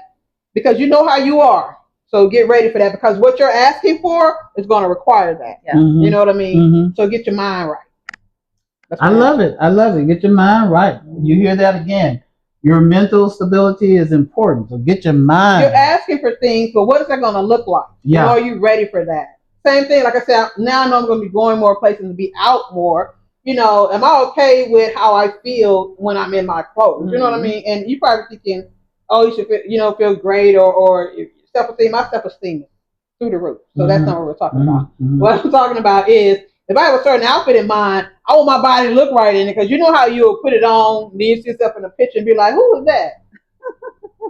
because you know how you are. So get ready for that because what you're asking for is going to require that. Yeah. You know what I mean? So get your mind right. I love it. I love it. Get your mind right. You hear that again. Your mental stability is important. So get your mind. You're asking for things, but what is that going to look like? Yeah. Are you ready for that? Same thing. Like I said, now I know I'm going to be going more places and be out more. Am I okay with how I feel when I'm in my clothes? You know what I mean? And you probably thinking, oh, you should feel great or self-esteem. My self-esteem is through the roof. So that's not what we're talking about. What I'm talking about is if I have a certain outfit in mind, I want my body to look right in it because you know how you'll put it on, then you see yourself in the picture and be like, who is that?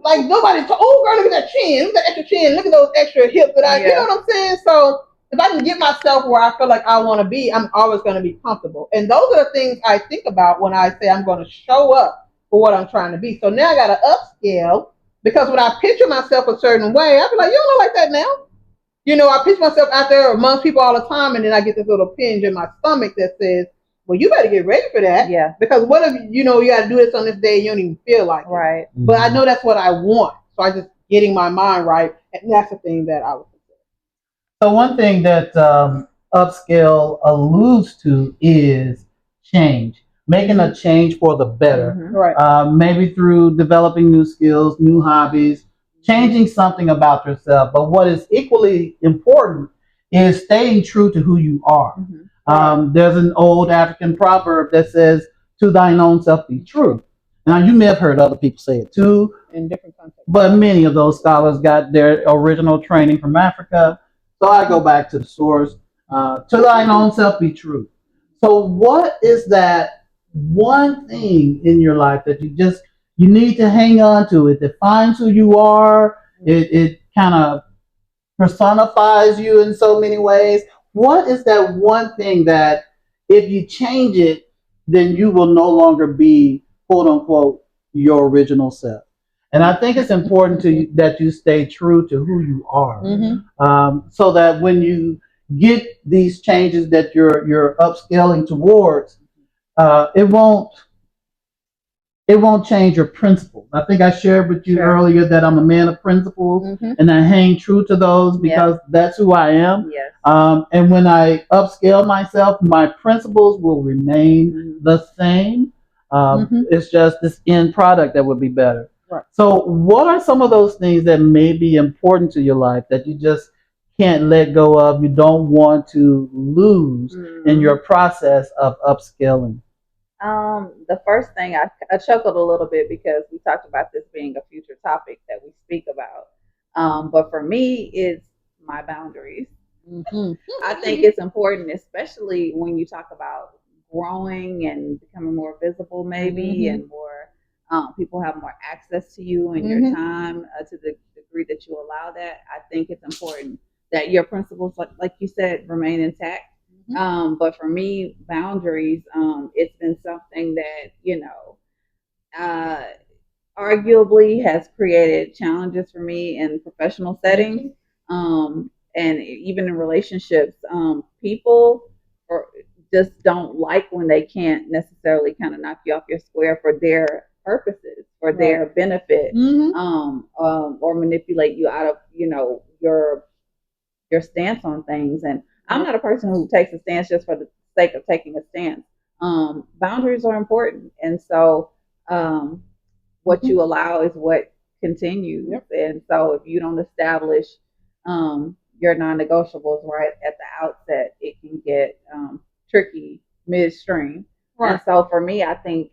Like nobody oh girl, look at that chin, look at that extra chin, look at those extra hips that you know what I'm saying? So if I can get myself where I feel like I want to be, I'm always going to be comfortable. And those are the things I think about when I say I'm going to show up for what I'm trying to be. So now I got to upscale because when I picture myself a certain way, I be like, you don't look like that now. I picture myself out there amongst people all the time, and then I get this little pinch in my stomach that says, well, you better get ready for that. Yeah. Because what if, you got to do this on this day and you don't even feel like it. Right. But I know that's what I want. So I just getting my mind right. And that's the thing that I would consider. So one thing that upscale alludes to is change. Making a change for the better. Right. Maybe through developing new skills, new hobbies, changing something about yourself. But what is equally important is staying true to who you are. There's an old African proverb that says, to thine own self be true. Now, you may have heard other people say it too, in different contexts, but many of those scholars got their original training from Africa. So I go back to the source. To thine own self be true. So what is that one thing in your life that you need to hang on to? It defines who you are. It kind of personifies you in so many ways. What is that one thing that if you change it, then you will no longer be, quote unquote, your original self? And I think it's important that you stay true to who you are, so that when you get these changes that you're upscaling towards, it won't change your principles. I think I shared with you earlier that I'm a man of principles, and I hang true to those because that's who I am. Yes. And when I upscale myself, my principles will remain the same. It's just this end product that would be better. Right. So what are some of those things that may be important to your life that you just can't let go of, you don't want to lose in your process of upscaling? The first thing I chuckled a little bit because we talked about this being a future topic that we speak about. But for me, it's my boundaries. I think it's important, especially when you talk about growing and becoming more visible, maybe, and more people have more access to you and your time to the degree that you allow that. I think it's important that your principles, like you said, remain intact. But for me, boundaries, it's been something that, arguably has created challenges for me in professional settings, and even in relationships. People just don't like when they can't necessarily kind of knock you off your square for their purposes, for their benefit, or manipulate you out of, your stance on things. And I'm not a person who takes a stance just for the sake of taking a stance. Boundaries are important. And so what you allow is what continues. Yep. And so if you don't establish your non-negotiables right at the outset, it can get tricky midstream. Right. And so for me, I think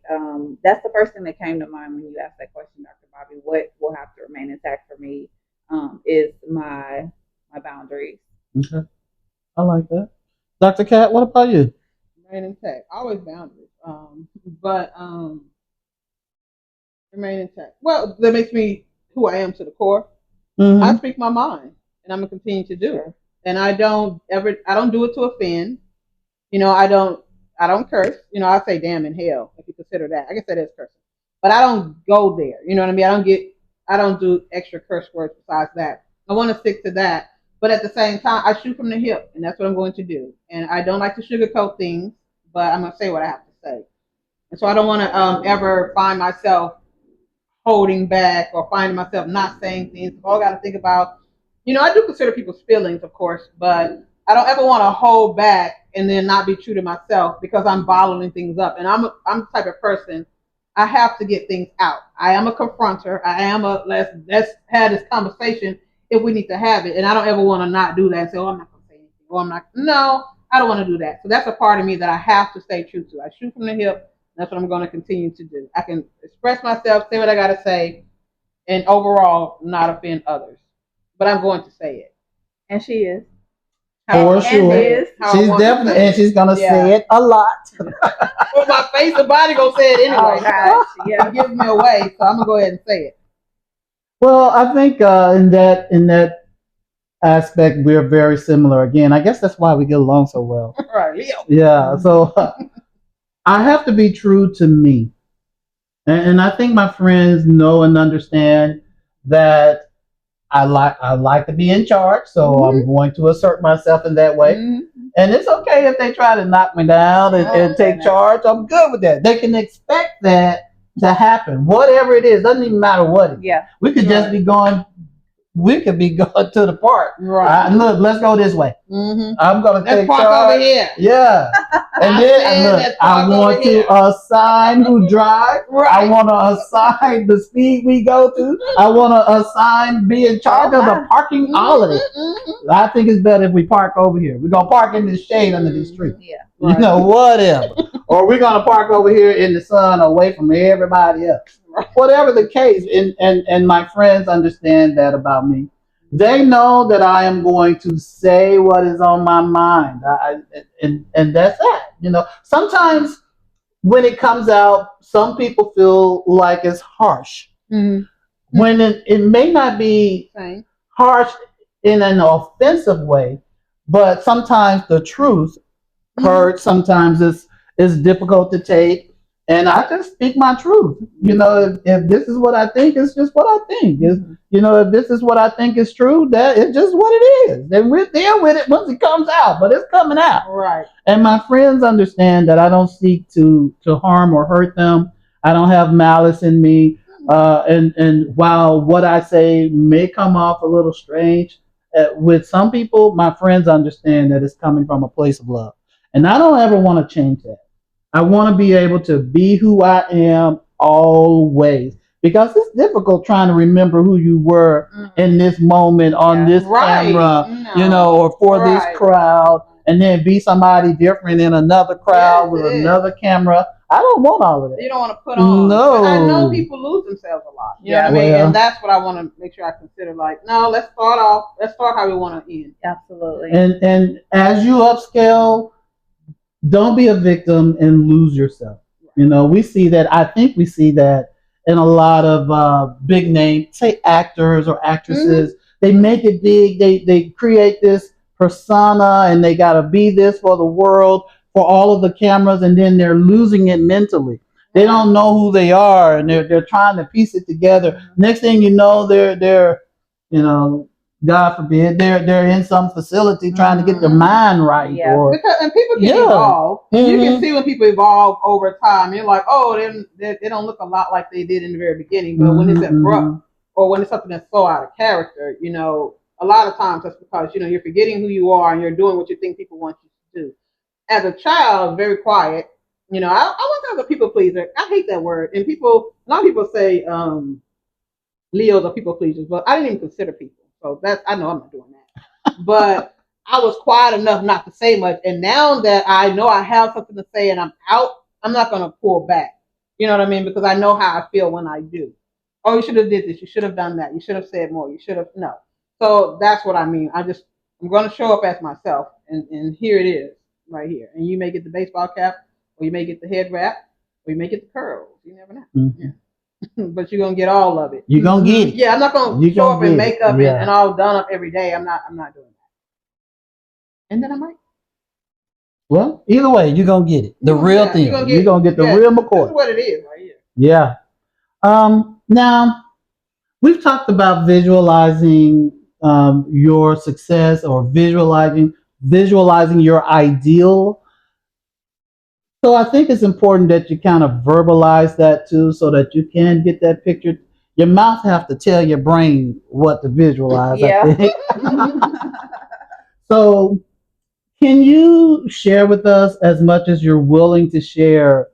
that's the first thing that came to mind when you asked that question, Dr. Bobby. What will have to remain intact for me is my boundaries. Okay. I like that. Dr. Cat, what about you? Remain intact. Always boundaries. But remain intact. Well, that makes me who I am to the core. Mm-hmm. I speak my mind, and I'm gonna continue to do it. And I don't do it to offend. I don't curse. I say damn and hell if you consider that. I guess that is cursing, but I don't go there. You know what I mean? I don't do extra curse words besides that. I want to stick to that, but at the same time, I shoot from the hip, and that's what I'm going to do. And I don't like to sugarcoat things, but I'm gonna say what I have to say. And so I don't want to ever find myself holding back or finding myself not saying things. All I got to think about, I do consider people's feelings, of course, but I don't ever want to hold back and then not be true to myself because I'm bottling things up. And I'm the type of person, I have to get things out. I am a confronter. I am let's have this conversation if we need to have it. And I don't ever want to not do that and say, oh, I'm not going to say anything. Or I'm not, no, I don't want to do that. So that's a part of me that I have to stay true to. I shoot from the hip. That's what I'm going to continue to do. I can express myself, say what I got to say, and overall not offend others. But I'm going to say it. And she is. For sure. She's definitely, and she's going to say it a lot. Well, my face and body going to say it anyway. Oh, gosh. Yeah. It gives me away, so I'm going to go ahead and say it. Well, I think in that aspect, we're very similar. Again, I guess that's why we get along so well. Right, Leo. Yeah, so I have to be true to me. And I think my friends know and understand that I like to be in charge, so mm-hmm. I'm going to assert myself in that way. Mm-hmm. And it's okay if they try to knock me down and take charge. I'm good with that. They can expect that to happen. Whatever it is, doesn't even matter what it is. Yeah. We could just be going. We could be going to the park. Right. Look, let's go this way. Mm-hmm. I'm going to take park charge. over here. Yeah. And then look, I want to assign who drives. Right. I want to assign the speed we go to. I want to assign be in charge of the parking, mm-hmm. all of it. Mm-hmm. I think it's better if we park over here. We're going to park in the shade under this tree. Yeah. Right. Whatever. Or we're going to park over here in the sun away from everybody else. Whatever the case, and my friends understand that about me. They know that I am going to say what is on my mind, and that's that. Sometimes when it comes out, some people feel like it's harsh. Mm-hmm. When it may not be harsh in an offensive way, but sometimes the truth hurts. Sometimes it's difficult to take. And I just speak my truth. If this is what I think, it's just what I think. If this is what I think is true, that it's just what it is. And we'll deal with it once it comes out, but it's coming out. Right. And my friends understand that I don't seek to harm or hurt them. I don't have malice in me. And while what I say may come off a little strange, with some people, my friends understand that it's coming from a place of love. And I don't ever want to change that. I want to be able to be who I am always, because it's difficult trying to remember who you were in this moment on this camera, or for this crowd, and then be somebody different in another crowd with another camera. I don't want all of that. You don't want to put on. No. But I know people lose themselves a lot. You know what I mean? And that's what I want to make sure I consider. Like, no, let's start how we want to end. Absolutely. And as you upscale, don't be a victim and lose yourself. We see that. I think we see that in a lot of big name, say actors or actresses. Mm-hmm. They make it big. They create this persona and they got to be this for the world, for all of the cameras, and then they're losing it mentally. They don't know who they are, and they're trying to piece it together. Next thing you know, they're God forbid, they're in some facility trying to get their mind right. Yeah. And people can evolve. Mm-hmm. You can see when people evolve over time. You're like, oh, they don't look a lot like they did in the very beginning. But when it's abrupt or when it's something that's so out of character, a lot of times that's because, you're forgetting who you are and you're doing what you think people want you to do. As a child, very quiet. I wasn't a people pleaser. I hate that word. And a lot of people say, Leos are people pleasers, but I didn't even consider people. So I know I'm not doing that. But I was quiet enough not to say much. And now that I know I have something to say and I'm out, I'm not going to pull back. You know what I mean? Because I know how I feel when I do. Oh, you should have did this. You should have done that. You should have said more. You should have no. So that's what I mean. I'm going to show up as myself, and here it is, right here. And you may get the baseball cap, or you may get the head wrap, or you may get the curls. You never know. Mm-hmm. Yeah. But you're gonna get all of it. You're gonna get it. Yeah, I'm not gonna show up in makeup and all done up every day. I'm not doing that. And then I might. Well, either way, you're gonna get it. The real thing. You're gonna get the real McCoy. That's what it is right here. Yeah. Now we've talked about visualizing your success or visualizing your ideal. So I think it's important that you kind of verbalize that too, so that you can get that picture. Your mouth have to tell your brain what to visualize. Yeah. I think. So, can you share with us, as much as you're willing to share,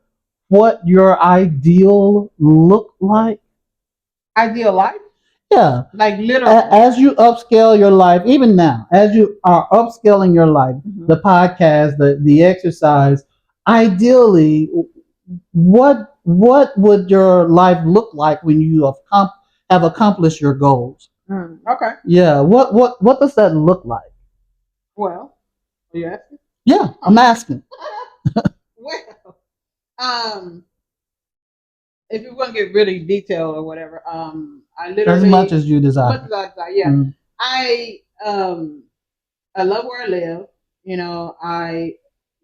what your ideal look like? Ideal life? Yeah. Like literally. As you upscale your life, even now, as you are upscaling your life, the podcast, the exercise, ideally, what would your life look like when you have accomplished your goals? Okay. Yeah. What does that look like? Well, are you asking? Yeah, I'm asking. Well, if you want to get really detailed or whatever, I literally as much as you desire. As much as I desire, yeah. I love where I live. You know, I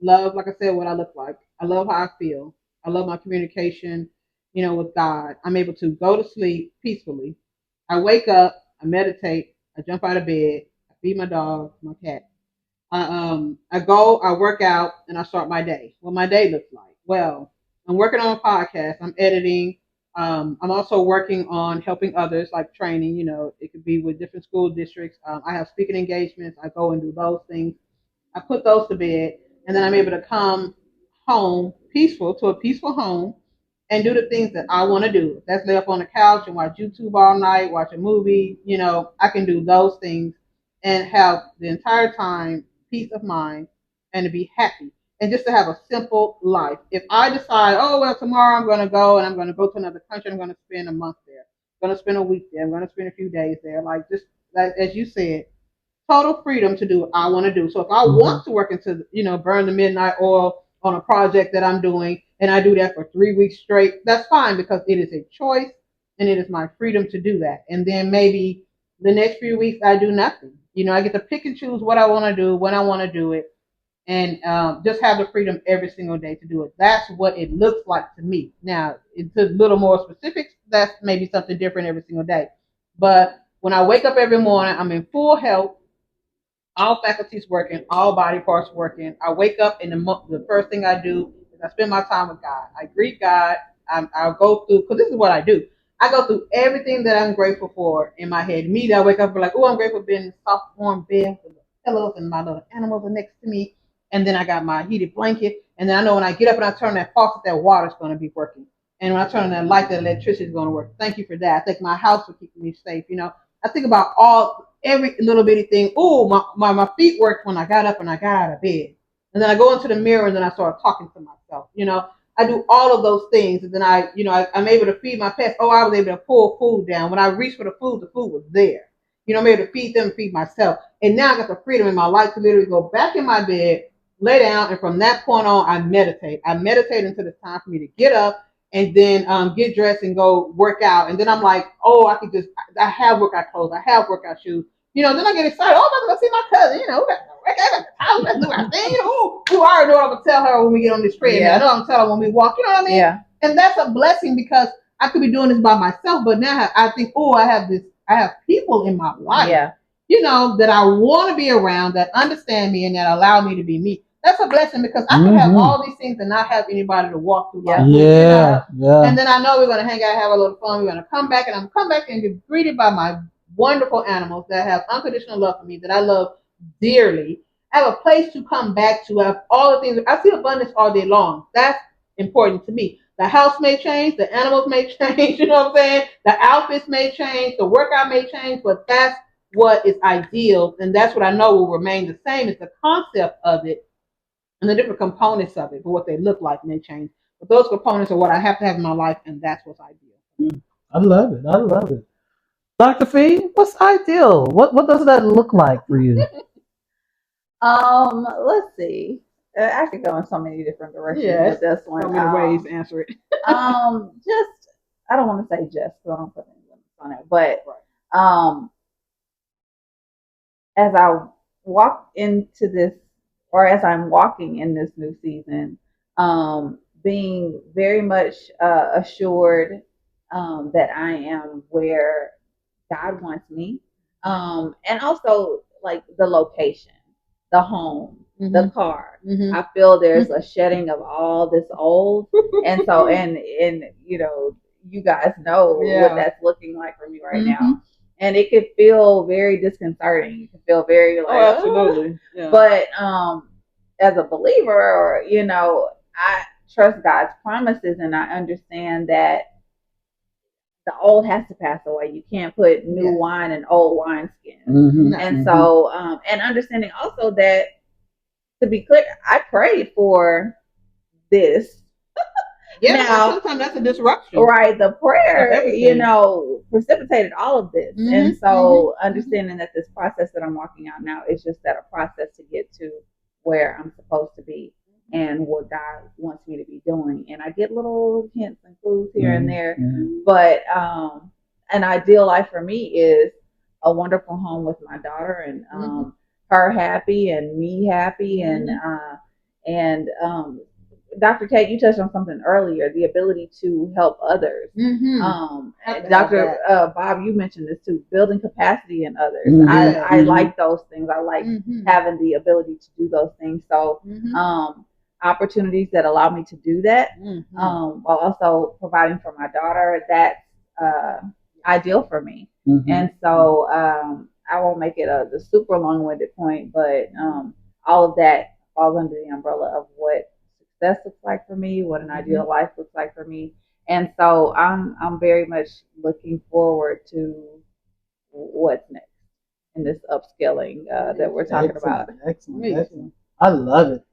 love, like I said, what I look like. I love how I feel. I love my communication, you know, with God. I'm able to go to sleep peacefully. I wake up, I meditate, I jump out of bed, I feed my dog, my cat. I go, I work out, and I start my day. What my day looks like. Well, I'm working on a podcast. I'm editing. I'm also working on helping others, like training. You know, it could be with different school districts. I have speaking engagements. I go and do those things. I put those to bed, and then I'm able to come home to a peaceful home, and do the things that I want to do. Let's lay up on the couch and watch YouTube all night, watch a movie. You know, I can do those things and have the entire time peace of mind and to be happy and just to have a simple life. If I decide, oh, well, tomorrow I'm going to go and I'm going to go to another country, I'm going to spend a month there, I'm going to spend a week there, I'm going to spend a few days there, like just like, as you said, total freedom to do what I want to do. So if I want to work into, you know, burn the midnight oil on a project that I'm doing and I do that for 3 weeks straight, that's fine because it is a choice and it is my freedom to do that. And then maybe the next few weeks I do nothing. You know, I get to pick and choose what I want to do, when I want to do it, and just have the freedom every single day to do it. That's what it looks like to me. Now, it's a little more specifics. That's maybe something different every single day. But when I wake up every morning, I'm in full health, all faculties working, all body parts working. I wake up and the first thing I do is I spend my time with God. I greet God. I'll go through, because this is what I do. I go through everything that I'm grateful for in my head. Immediately I wake up and be like, oh, I'm grateful for being in a soft, warm bed with the pillows and my little animals are next to me. And then I got my heated blanket. And then I know when I get up and I turn that faucet, that water's going to be working. And when I turn on that light, that electricity is going to work. Thank you for that. I think my house will keep me safe. You know, I think about every little bitty thing. Oh, my feet worked when I got up and I got out of bed. And then I go into the mirror and then I start talking to myself. You know, I do all of those things. And then I'm able to feed my pets. Oh, I was able to pull food down. When I reached for the food was there. You know, I'm able to feed them, feed myself. And now I got the freedom in my life to literally go back in my bed, lay down, and from that point on, I meditate. I meditate until it's time for me to get up and then get dressed and go work out. And then I'm like, oh, I have workout clothes. I have workout shoes. You know, then I get excited. Oh, I'm going to see my cousin. You know, let's do our thing. You know, I already know what I'm going to tell her when we get on this treadmill. Yeah. I know I'm going to tell her when we walk. You know what I mean? Yeah. And that's a blessing because I could be doing this by myself. But now I think, oh, I have people in my life, you know, that I want to be around, that understand me and that allow me to be me. That's a blessing because I can have all these things and not have anybody to walk through. Yeah. And then I know we're going to hang out, have a little fun. We're going to come back and get greeted by my wonderful animals that have unconditional love for me, that I love dearly. I have a place to come back to. I have all the things. I see abundance all day long. That's important to me. The house may change, the animals may change, you know what I'm saying? The outfits may change, the workout may change, but that's what is ideal, and that's what I know will remain the same. Is the concept of it and the different components of it, but what they look like may change. But those components are what I have to have in my life, and that's what's ideal. I love it. I love it. Dr. Fee, what's ideal? What does that look like for you? Let's see. I could go in so many different directions Yes, with this one. so many ways to answer it. Just I don't want to say just, because I don't put any limits on it, but as I walk into this, or as I'm walking in this new season, being very much assured that I am where God wants me, and also like the location, the home, the car. I feel there's a shedding of all this old, and so and you know, you guys know what that's looking like for me right now. And it could feel very disconcerting. You can feel very like, absolutely. Yeah. But as a believer, or you know, I trust God's promises, and I understand that the old has to pass away. You can't put new wine in old wineskins. And so, and understanding also that, to be clear, I prayed for this. Yeah, now, sometimes that's a disruption. Right. The prayer, you know, precipitated all of this. And so understanding that this process that I'm walking out now is just that a process to get to where I'm supposed to be and what God wants me to be doing. And I get little hints and clues here and there. But an ideal life for me is a wonderful home with my daughter, and her happy and me happy, and Dr. Kate, you touched on something earlier, the ability to help others. Dr. Bob, you mentioned this too, building capacity in others. I like those things. I like having the ability to do those things. So opportunities that allow me to do that, while also providing for my daughter, that's ideal for me. And so I won't make it the super long-winded point, but all of that falls under the umbrella of what success looks like for me, what an ideal life looks like for me. And so I'm very much looking forward to what's next in this upscaling that we're talking about. Excellent. I love it.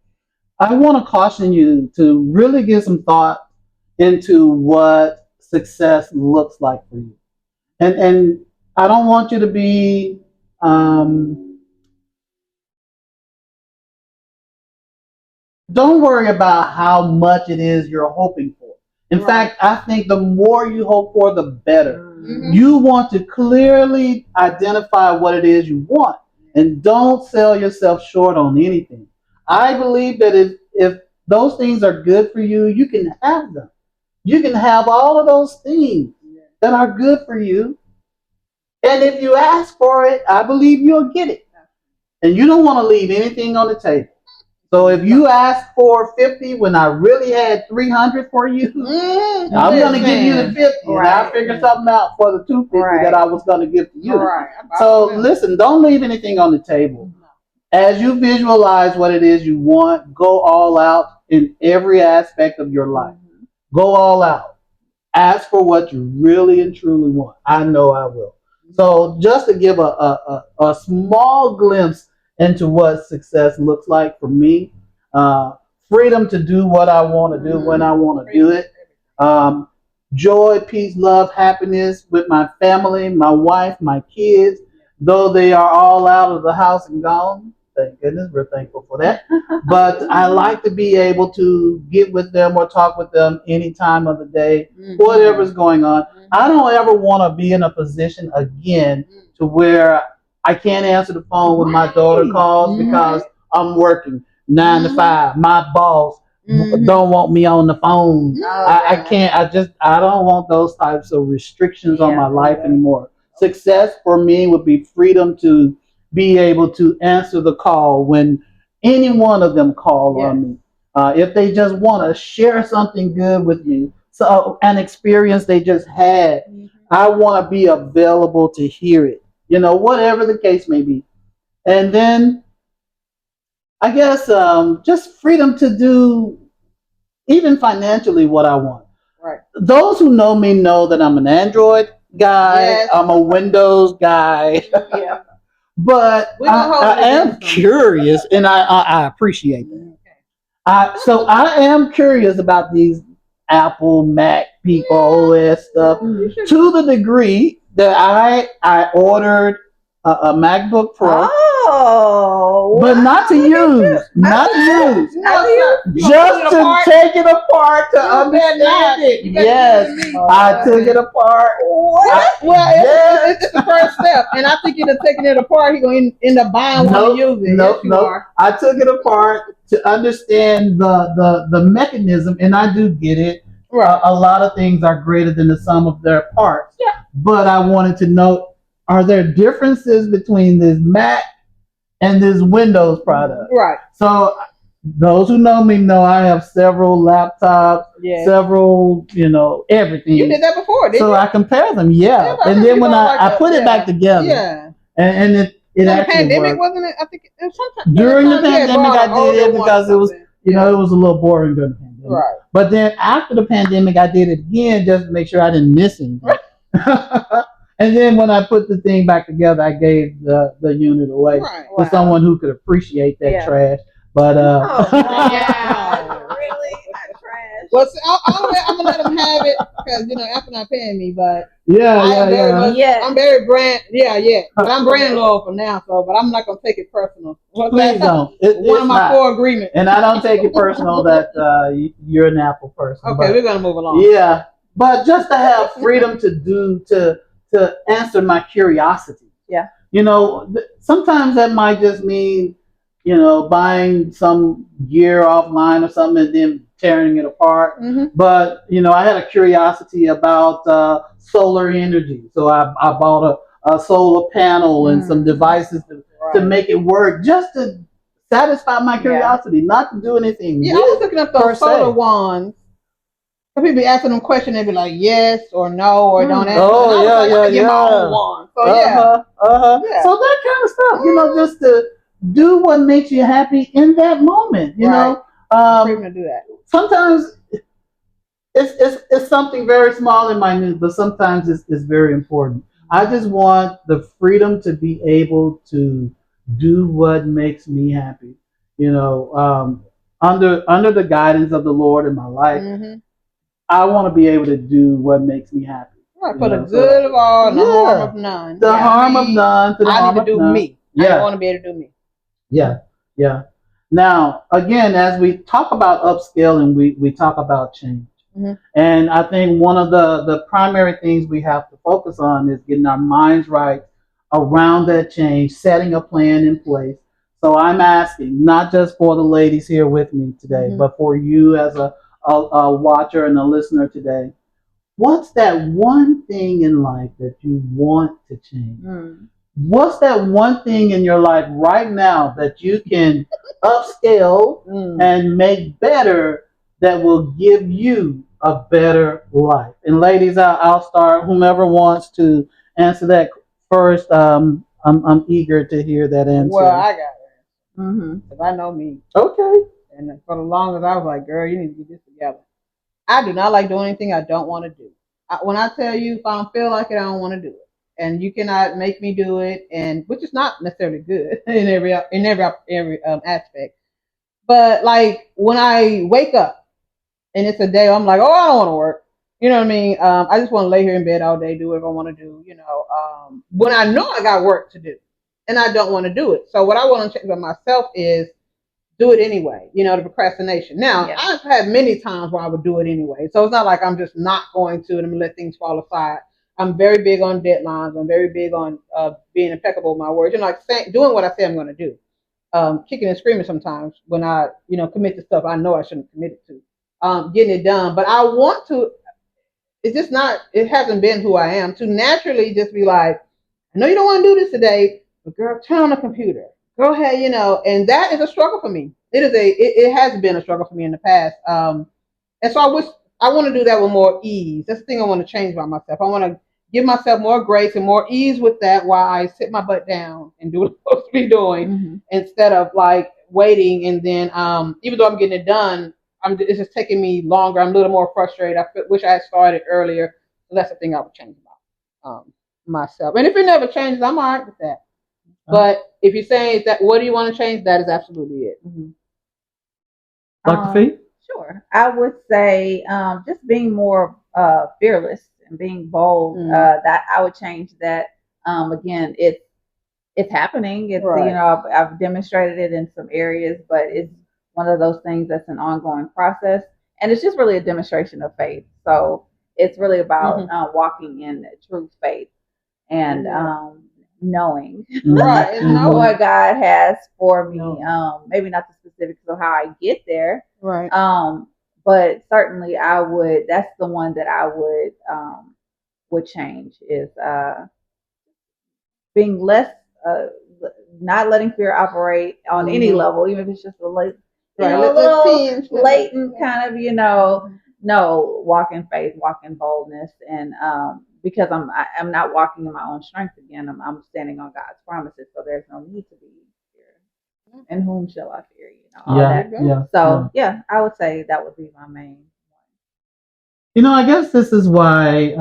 I want to caution you to really give some thought into what success looks like for you. And I don't want you to be don't worry about how much it is you're hoping for. In fact, I think the more you hope for, the better. You want to clearly identify what it is you want, and don't sell yourself short on anything. I believe that if those things are good for you, you can have them. You can have all of those things that are good for you. And if you ask for it, I believe you'll get it. And you don't want to leave anything on the table. So if you ask for 50 when I really had 300 for you, I'm going to give you the 50. And I'll figure something out for the 250 that I was going to give to you. So listen, don't leave anything on the table. As you visualize what it is you want, go all out in every aspect of your life. Go all out. Ask for what you really and truly want. I know I will. So just to give a small glimpse into what success looks like for me, freedom to do what I want to do when I want to do it, joy, peace, love, happiness with my family, my wife, my kids, though they are all out of the house and gone. Thank goodness, we're thankful for that. But I like to be able to get with them or talk with them any time of the day, whatever's going on. I don't ever want to be in a position again to where I can't answer the phone when my daughter calls because I'm working 9 to 5. My boss don't want me on the phone. I can't. I don't want those types of restrictions on my life anymore. Success for me would be freedom to be able to answer the call when any one of them call on me. If they just want to share something good with me, so an experience they just had, I want to be available to hear it. You know, whatever the case may be. And then I guess just freedom to do even financially what I want. Right. Those who know me know that I'm an Android guy. Yes. I'm a Windows guy. Yeah. But We gonna hold I it am against them. curious, and I appreciate that. Okay. So I am curious about these Apple, Mac, people, OS stuff You should- to the degree that I ordered a MacBook Pro, Oh, but not to wow, look at use, you. not to use, You know, sir, you gonna just pull it to apart? take it apart to You better not. understand it. You better Yes, give me- I took it apart. What? Well, Yes. it's the first step, and I think you're taking it apart. He's going to end up buying one Nope, to use it. nope, Yes, you nope. are. I took it apart to understand the mechanism, and I do get it. Right. A lot of things are greater than the sum of their parts. Yeah. But I wanted to know, are there differences between this Mac and this Windows product? Right. So those who know me know I have several laptops, Yeah. several, everything. You did that before, didn't So you? I compare them, yeah. Yeah, but And I then think when you I know, put it back together, Yeah. and it In the actually pandemic, worked. wasn't it? I think it was sometime During the sometime you had pandemic, bought I an did it older one because or it was, something. it was a little boring during the pandemic. Right. But then after the pandemic, I did it again just to make sure I didn't miss anything. And then when I put the thing back together, I gave the unit away Right. to someone who could appreciate that Yeah. trash. But Oh, Wow. really? Not trash. Well, see, I'm gonna let them have it because Apple not paying me, but yeah, I am very much. Yeah. I'm very brand. Yeah. But I'm brand loyal for now, so but I'm not gonna take it personal. What's Please that? don't. One It's of my not. 4 agreements. And I don't take it personal that you're an Apple person. Okay, but- we're gonna move along. Yeah, but just to have freedom to answer my curiosity. Yeah. Sometimes that might just mean, buying some gear offline or something and then tearing it apart. Mm-hmm. But I had a curiosity about solar energy, so I bought a solar panel and some devices to make it work, just to satisfy my curiosity, not to do anything. Yeah, I was looking up per those solar se. wands. Some people be asking them questions, they be like yes or no or don't answer. Oh, and I was yeah, like, I yeah, can get my yeah. own wand. So yeah. Yeah. So that kind of stuff, just to do what makes you happy in that moment. Right. Um, Freedom to do that. sometimes it's something very small and minute, but sometimes it's very important. I just want the freedom to be able to do what makes me happy. Under the guidance of the Lord in my life, Mm-hmm. I want to be able to do what makes me happy. Right, for the good of all and the harm of none. The harm of none to the I harm need to of do none. me. Yeah. I want to be able to do me. Yeah. Now, again, as we talk about upscaling, we talk about change. Mhm. And I think one of the primary things we have to focus on is getting our minds right around that change, setting a plan in place. So I'm asking, not just for the ladies here with me today, Mhm. but for you as a watcher and a listener today, what's that one thing in life that you want to change? What's that one thing in your life right now that you can upscale and make better that will give you a better life? And ladies, I'll start. Whomever wants to answer that first, I'm eager to hear that answer. Well, I got it. Mm-hmm. Because I know me. Okay. And for the longest, I was like, girl, you need to get this together. I do not like doing anything I don't want to do. When I tell you, if I don't feel like it, I don't want to do it. And you cannot make me do it, and which is not necessarily good in every aspect. But like when I wake up and it's a day, I'm like, oh, I don't want to work. You know what I mean? I just want to lay here in bed all day, do whatever I want to do. When I know I got work to do, and I don't want to do it. So what I want to check about myself is do it anyway. The procrastination. Now, Yeah. I've had many times where I would do it anyway. So it's not like I'm just not going to and I'm gonna let things fall aside. I'm very big on deadlines. I'm very big on being impeccable with my words. Doing what I say I'm going to do. Kicking and screaming sometimes when I, commit to stuff I know I shouldn't commit to. Getting it done. But I want to, it's just not, it hasn't been who I am to naturally just be like, I know you don't want to do this today, but girl, turn on the computer. Go ahead, and that is a struggle for me. It has been a struggle for me in the past. And so I want to do that with more ease. That's the thing I want to change about myself. I want to give myself more grace and more ease with that while I sit my butt down and do what I'm supposed to be doing instead of like waiting. And then, even though I'm getting it done, it's just taking me longer. I'm a little more frustrated. Wish I had started earlier. So that's the thing I would change about myself. And if it never changes, I'm all right with that. But if you're saying that, what do you want to change? That is absolutely it. Dr. Fee? Sure. I would say just being more fearless and being bold. That I would change that. Again, it's happening. It's Right. you know I've demonstrated it in some areas, but it's one of those things that's an ongoing process, and it's just really a demonstration of faith. So it's really about walking in true faith and knowing Right. what God has for me. Maybe not the specifics of how I get there, Right. but certainly I would. That's the one that I would change is being less, not letting fear operate on any level, even if it's just a little latent kind of, no, walk in faith, walk in boldness, and because I'm not walking in my own strength again. I'm standing on God's promises, so there's no need to be fear. And whom shall I fear? All that. So I would say that would be my main one. I guess this is why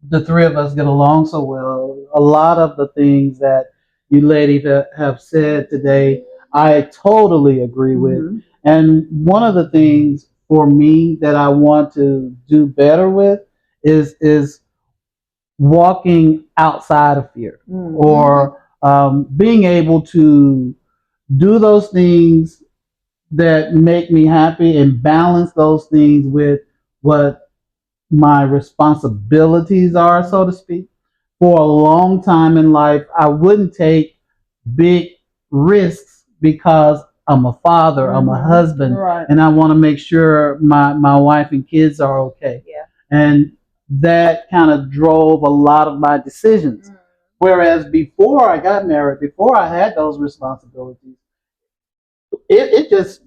the three of us get along so well. A lot of the things that you ladies have said today, I totally agree with. And one of the things for me that I want to do better with is walking outside of fear or being able to do those things that make me happy and balance those things with what my responsibilities are, so to speak. For a long time in life, I wouldn't take big risks because I'm a father, I'm a husband, and I want to make sure my wife and kids are okay. And that kind of drove a lot of my decisions. Whereas before I got married, before I had those responsibilities, it just,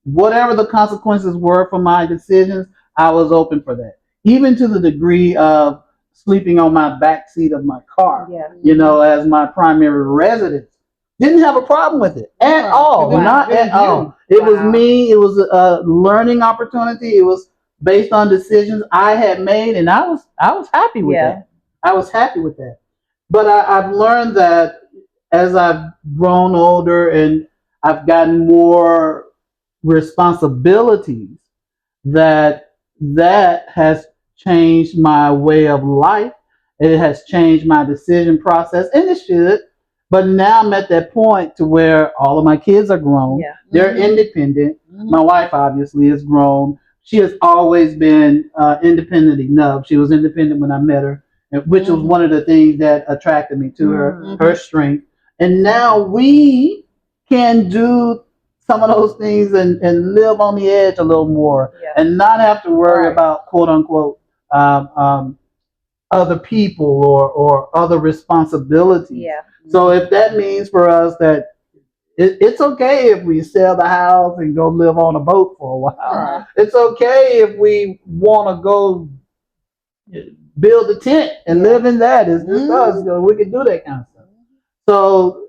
whatever the consequences were for my decisions, I was open for that. Even to the degree of sleeping on my back seat of my car, as my primary residence. Didn't have a problem with it at all. Not at all. It was me. It was a learning opportunity. It was based on decisions I had made, and I was happy with that. I was happy with that. But I've learned that as I've grown older and I've gotten more responsibilities, that has changed my way of life. It has changed my decision process, and it should. But now I'm at that point to where all of my kids are grown. They're independent. My wife obviously is grown. She has always been independent enough. She was independent when I met her, which was one of the things that attracted me to her strength. And now we can do some of those things and live on the edge a little more and not have to worry about quote unquote other people or other responsibilities. So if that means for us that it's okay if we sell the house and go live on a boat for a while. It's okay if we want to go build a tent and live in that. It's just us. We can do that kind of stuff. So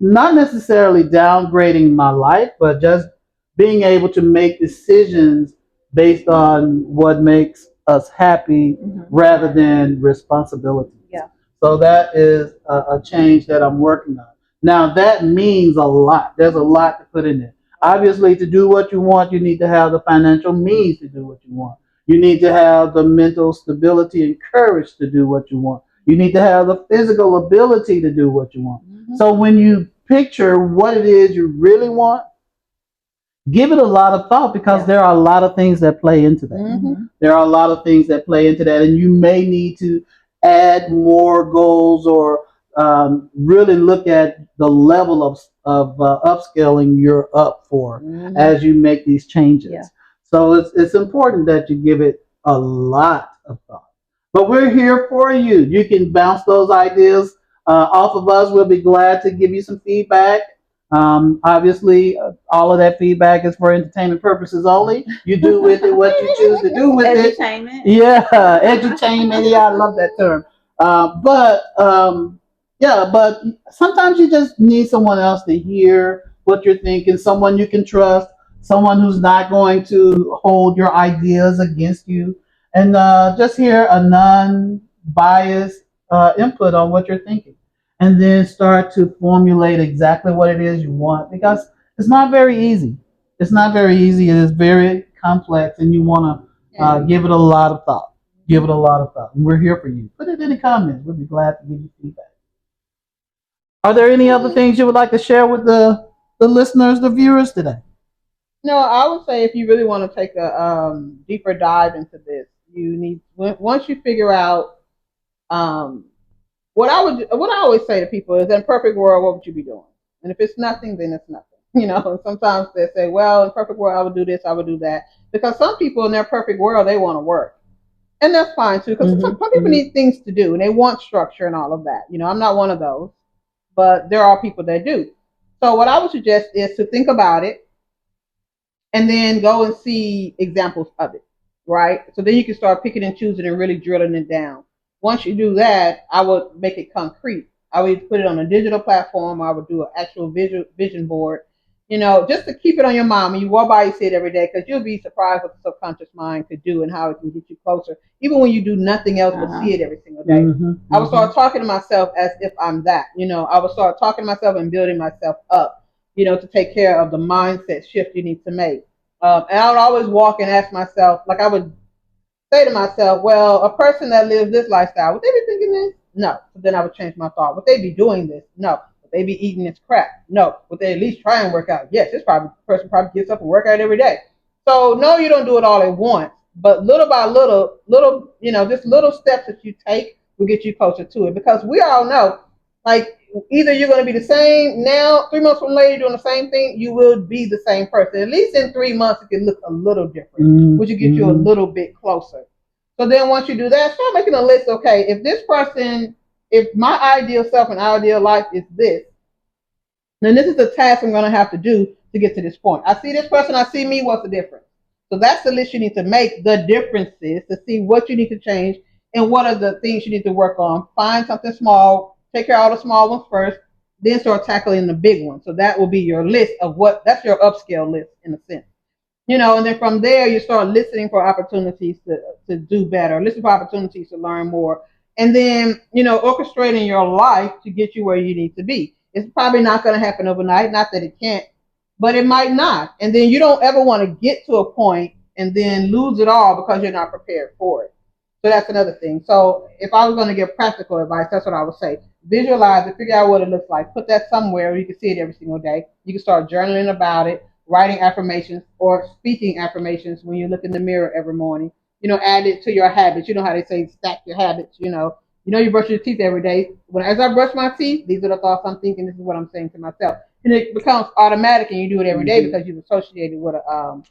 not necessarily downgrading my life, but just being able to make decisions based on what makes us happy rather than responsibility. So that is a change that I'm working on. Now that means a lot. There's a lot to put in there. Obviously, to do what you want, you need to have the financial means to do what you want. You need to have the mental stability and courage to do what you want. You need to have the physical ability to do what you want. So when you picture what it is you really want, give it a lot of thought because there are a lot of things that play into that. There are a lot of things that play into that, and you may need to add more goals or really look at the level of upscaling you're up for as you make these changes. So it's important that you give it a lot of thought. But we're here for you. You can bounce those ideas off of us. We'll be glad to give you some feedback. Obviously, all of that feedback is for entertainment purposes only. You do with it what you choose to do with it. Edutainment. Yeah, edutainment. Yeah, I love that term. But sometimes you just need someone else to hear what you're thinking, someone you can trust, someone who's not going to hold your ideas against you, and just hear a non-biased input on what you're thinking, and then start to formulate exactly what it is you want, because it's not very easy. It's not very easy. It is very complex, and you want to give it a lot of thought. Give it a lot of thought. And we're here for you. Put it in the comments. We'll be glad to give you feedback. Are there any other things you would like to share with the listeners, the viewers today? No, I would say if you really want to take a deeper dive into this, you need once you figure out what I always say to people is, in a perfect world, what would you be doing? And if it's nothing, then it's nothing. You know, and sometimes they say, well, in a perfect world, I would do this, I would do that, because some people in their perfect world they want to work, and that's fine too. Because some people need things to do and they want structure and all of that. You know, I'm not one of those, but there are people that do. So what I would suggest is to think about it and then go and see examples of it, right? So then you can start picking and choosing and really drilling it down. Once you do that, I would make it concrete. I would put it on a digital platform. I would do an actual vision board, you know, just to keep it on your mind. When you walk by, you see it every day, because you'll be surprised what the subconscious mind could do and how it can get you closer, even when you do nothing else but see it every single day. I would start talking to myself as if I'm that, you know. I would start talking to myself and building myself up, you know, to take care of the mindset shift you need to make. And I would always walk and ask myself, like I would say to myself, well, a person that lives this lifestyle, would they be thinking this? No. So then I would change my thought. Would they be doing this? No. Would they be eating this crap? No. Would they at least try and work out? Yes. This person probably gets up and work out every day. So no, you don't do it all at once, but little by little, you know, just little steps that you take will get you closer to it. Because we all know, like, either you're going to be the same now, 3 months from later, doing the same thing, you will be the same person. At least in 3 months, it can look a little different, which will get you a little bit closer. So then once you do that, start making a list. Okay, if my ideal self and ideal life is this, then this is the task I'm going to have to do to get to this point. I see this person, I see me, what's the difference? So that's the list you need to make, the differences, to see what you need to change and what are the things you need to work on. Find something small, take care of all the small ones first, then start tackling the big ones. So that will be your list of that's your upscale list in a sense. You know, and then from there, you start listening for opportunities to do better, listen for opportunities to learn more. And then, you know, orchestrating your life to get you where you need to be. It's probably not going to happen overnight. Not that it can't, but it might not. And then you don't ever want to get to a point and then lose it all because you're not prepared for it. So that's another thing. So if I was going to give practical advice, that's what I would say. Visualize it, figure out what it looks like. Put that somewhere where you can see it every single day. You can start journaling about it, writing affirmations or speaking affirmations when you look in the mirror every morning. You know, add it to your habits. You know how they say stack your habits, you know. You brush your teeth every day. As I brush my teeth, these are the thoughts I'm thinking. This is what I'm saying to myself. And it becomes automatic and you do it every day because you've associated with a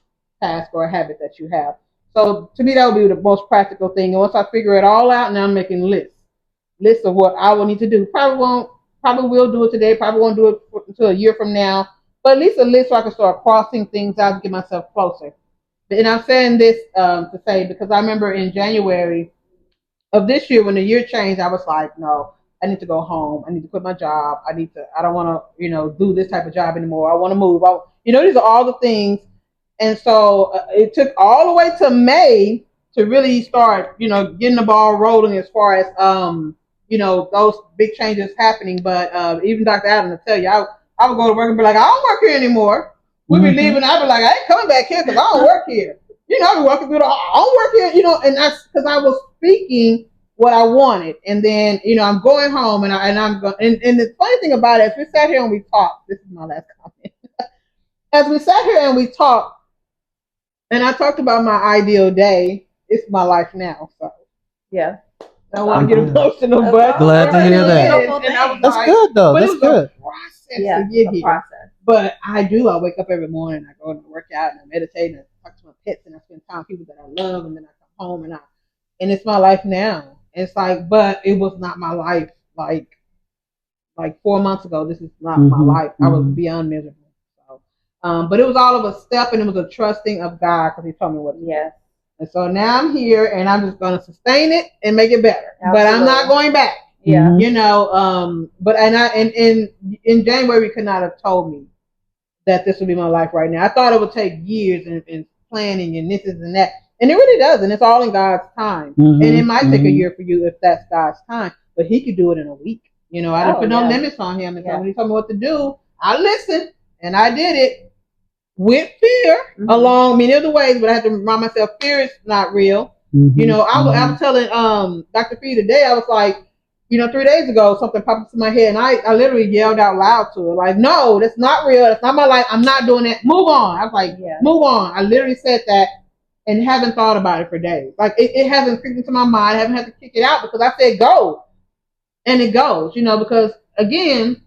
task or a habit that you have. So to me, that would be the most practical thing. And once I figure it all out, now I'm making lists of what I will need to do. Probably will do it today. Probably won't do it until a year from now. But at least a list so I can start crossing things out and get myself closer. And I'm saying this to say, because I remember in January of this year, when the year changed, I was like, no, I need to go home. I need to quit my job. I don't want to, do this type of job anymore. I want to move. These are all the things. And so it took all the way to May to really start, getting the ball rolling as far as, those big changes happening. But even Dr. Adam will tell you, I would go to work and be like, I don't work here anymore. We'd be leaving. I'd be like, I ain't coming back here because I don't work here. I'd be walking through I don't work here, and that's because I was speaking what I wanted. And then, I'm going home and I'm going, and the funny thing about it, as we sat here and we talked, this is my last comment. As we sat here and we talked, and I talked about my ideal day, it's my life now. So, yeah. I don't want to get emotional, but glad to hear that. That's good, though. That's good. To get here. Process. But I wake up every morning, I go and work out and I meditate and I talk to my pets and I spend time with people that I love, and then I come home and it's my life now. It's like, but it was not my life like 4 months ago. This is not my life. I was beyond miserable. So, but it was all of a step, and it was a trusting of God because He told me what to do. And so now I'm here, and I'm just going to sustain it and make it better. Absolutely. But I'm not going back. Yeah. But in January, you could not have told me that this would be my life right now. I thought it would take years and planning and this is and that. And it really doesn't. It's all in God's time. And it might take a year for you if that's God's time. But he could do it in a week. I didn't put no limits on him. And so when he told me what to do, I listened and I did it with fear along many of the ways, but I had to remind myself fear is not real. I was telling Dr. Fee today, I was like, 3 days ago, something popped into my head, and I literally yelled out loud to it, like, no, that's not real. That's not my life. I'm not doing that. Move on. I was like, move on. I literally said that and haven't thought about it for days. Like, it hasn't creeped into my mind. I haven't had to kick it out because I said go. And it goes, because, again,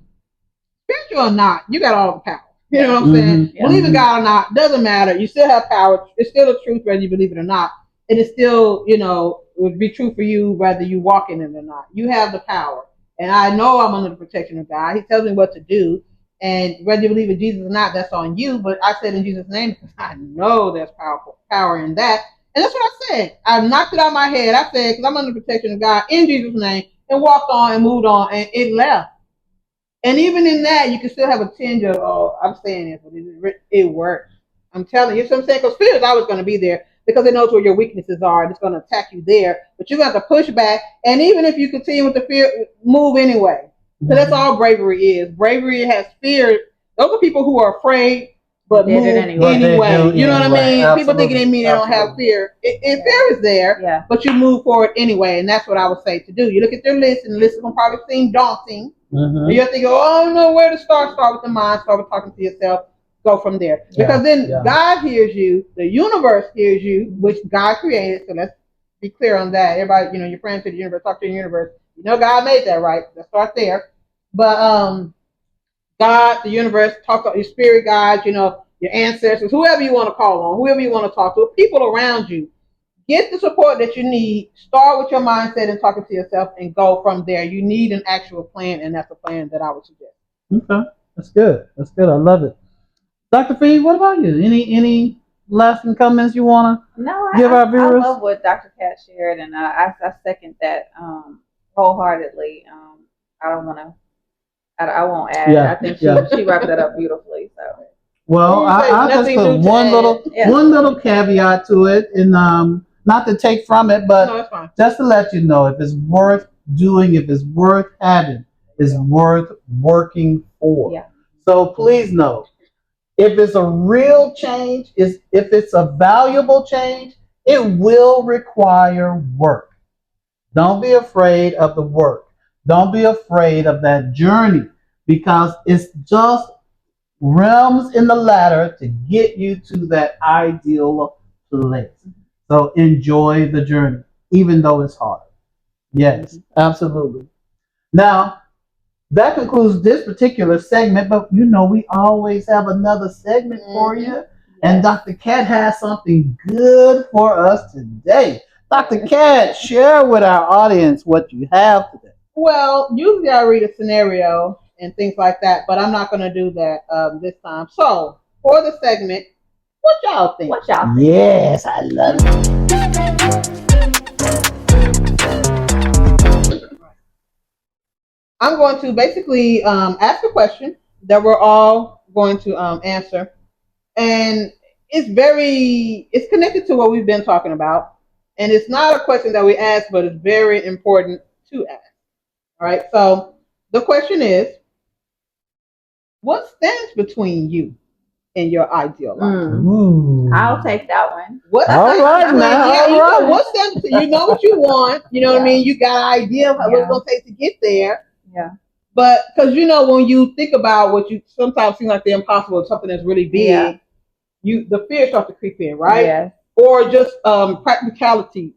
spiritual or not, you got all the power. You know what I'm saying? Believe in God or not, doesn't matter. You still have power. It's still the truth whether you believe it or not. It is still, would be true for you whether you walk in it or not. You have the power. And I know I'm under the protection of God. He tells me what to do. And whether you believe in Jesus or not, that's on you. But I said in Jesus' name because I know there's power in that. And that's what I said. I knocked it out of my head. I said, because I'm under the protection of God in Jesus' name, and walked on and moved on, and it left. And even in that, you can still have a tinge of, oh, I'm saying it, but it works. I'm telling you, what I'm saying? Because fear is always going to be there because it knows where your weaknesses are and it's going to attack you there. But you're going to have to push back. And even if you continue with the fear, move anyway. So that's all bravery is. Bravery has fear. Those are people who are afraid but move anyway. You know what I mean? Absolutely. People thinking they mean they don't have fear. Fear is there, but you move forward anyway. And that's what I would say to do. You look at their list, and the list is going to probably seem daunting. And you're thinking, oh, I don't know where to start. Start with the mind. Start with talking to yourself. Go from there. Because then God hears you. The universe hears you, which God created. So let's be clear on that. Everybody, you're praying to the universe. Talk to the universe. God made that, right? Let's start there. But God, the universe, talk to your spirit guides, your ancestors, whoever you want to call on, whoever you want to talk to, people around you. Get the support that you need. Start with your mindset and talking to yourself and go from there. You need an actual plan, and that's a plan that I would suggest. Okay. That's good. That's good. I love it. Dr. Fee, what about you? Any lasting comments you want to give our viewers? I love what Dr. Kat shared, and I second that wholeheartedly. I won't add. Yeah, I think she wrapped that up beautifully. So. Well, I just put one little caveat to it, and not to take from it, but just to let you know if it's worth doing, if it's worth having, it's worth working for. Yeah. So please know, if it's a real change, if it's a valuable change, it will require work. Don't be afraid of the work. Don't be afraid of that journey because it's just realms in the ladder to get you to that ideal place. So enjoy the journey, even though it's hard. Yes, absolutely. Now, that concludes this particular segment, but we always have another segment for you. And Dr. Kat has something good for us today. Dr. Kat, share with our audience what you have today. Well, usually I read a scenario and things like that, but I'm not going to do that this time. So, for the segment, what y'all think? Yes, I love it. I'm going to basically ask a question that we're all going to answer. And it's connected to what we've been talking about. And it's not a question that we ask, but it's very important to ask. All right. So the question is, what stands between you and your ideal life? I'll take that one. What stands between you? Know what you want. You know what I mean? You got an idea of what it's going to take to get there. Yeah. But because when you think about what you sometimes seem like the impossible, something that's really big, the fear starts to creep in, right? Yeah. Or just practicality,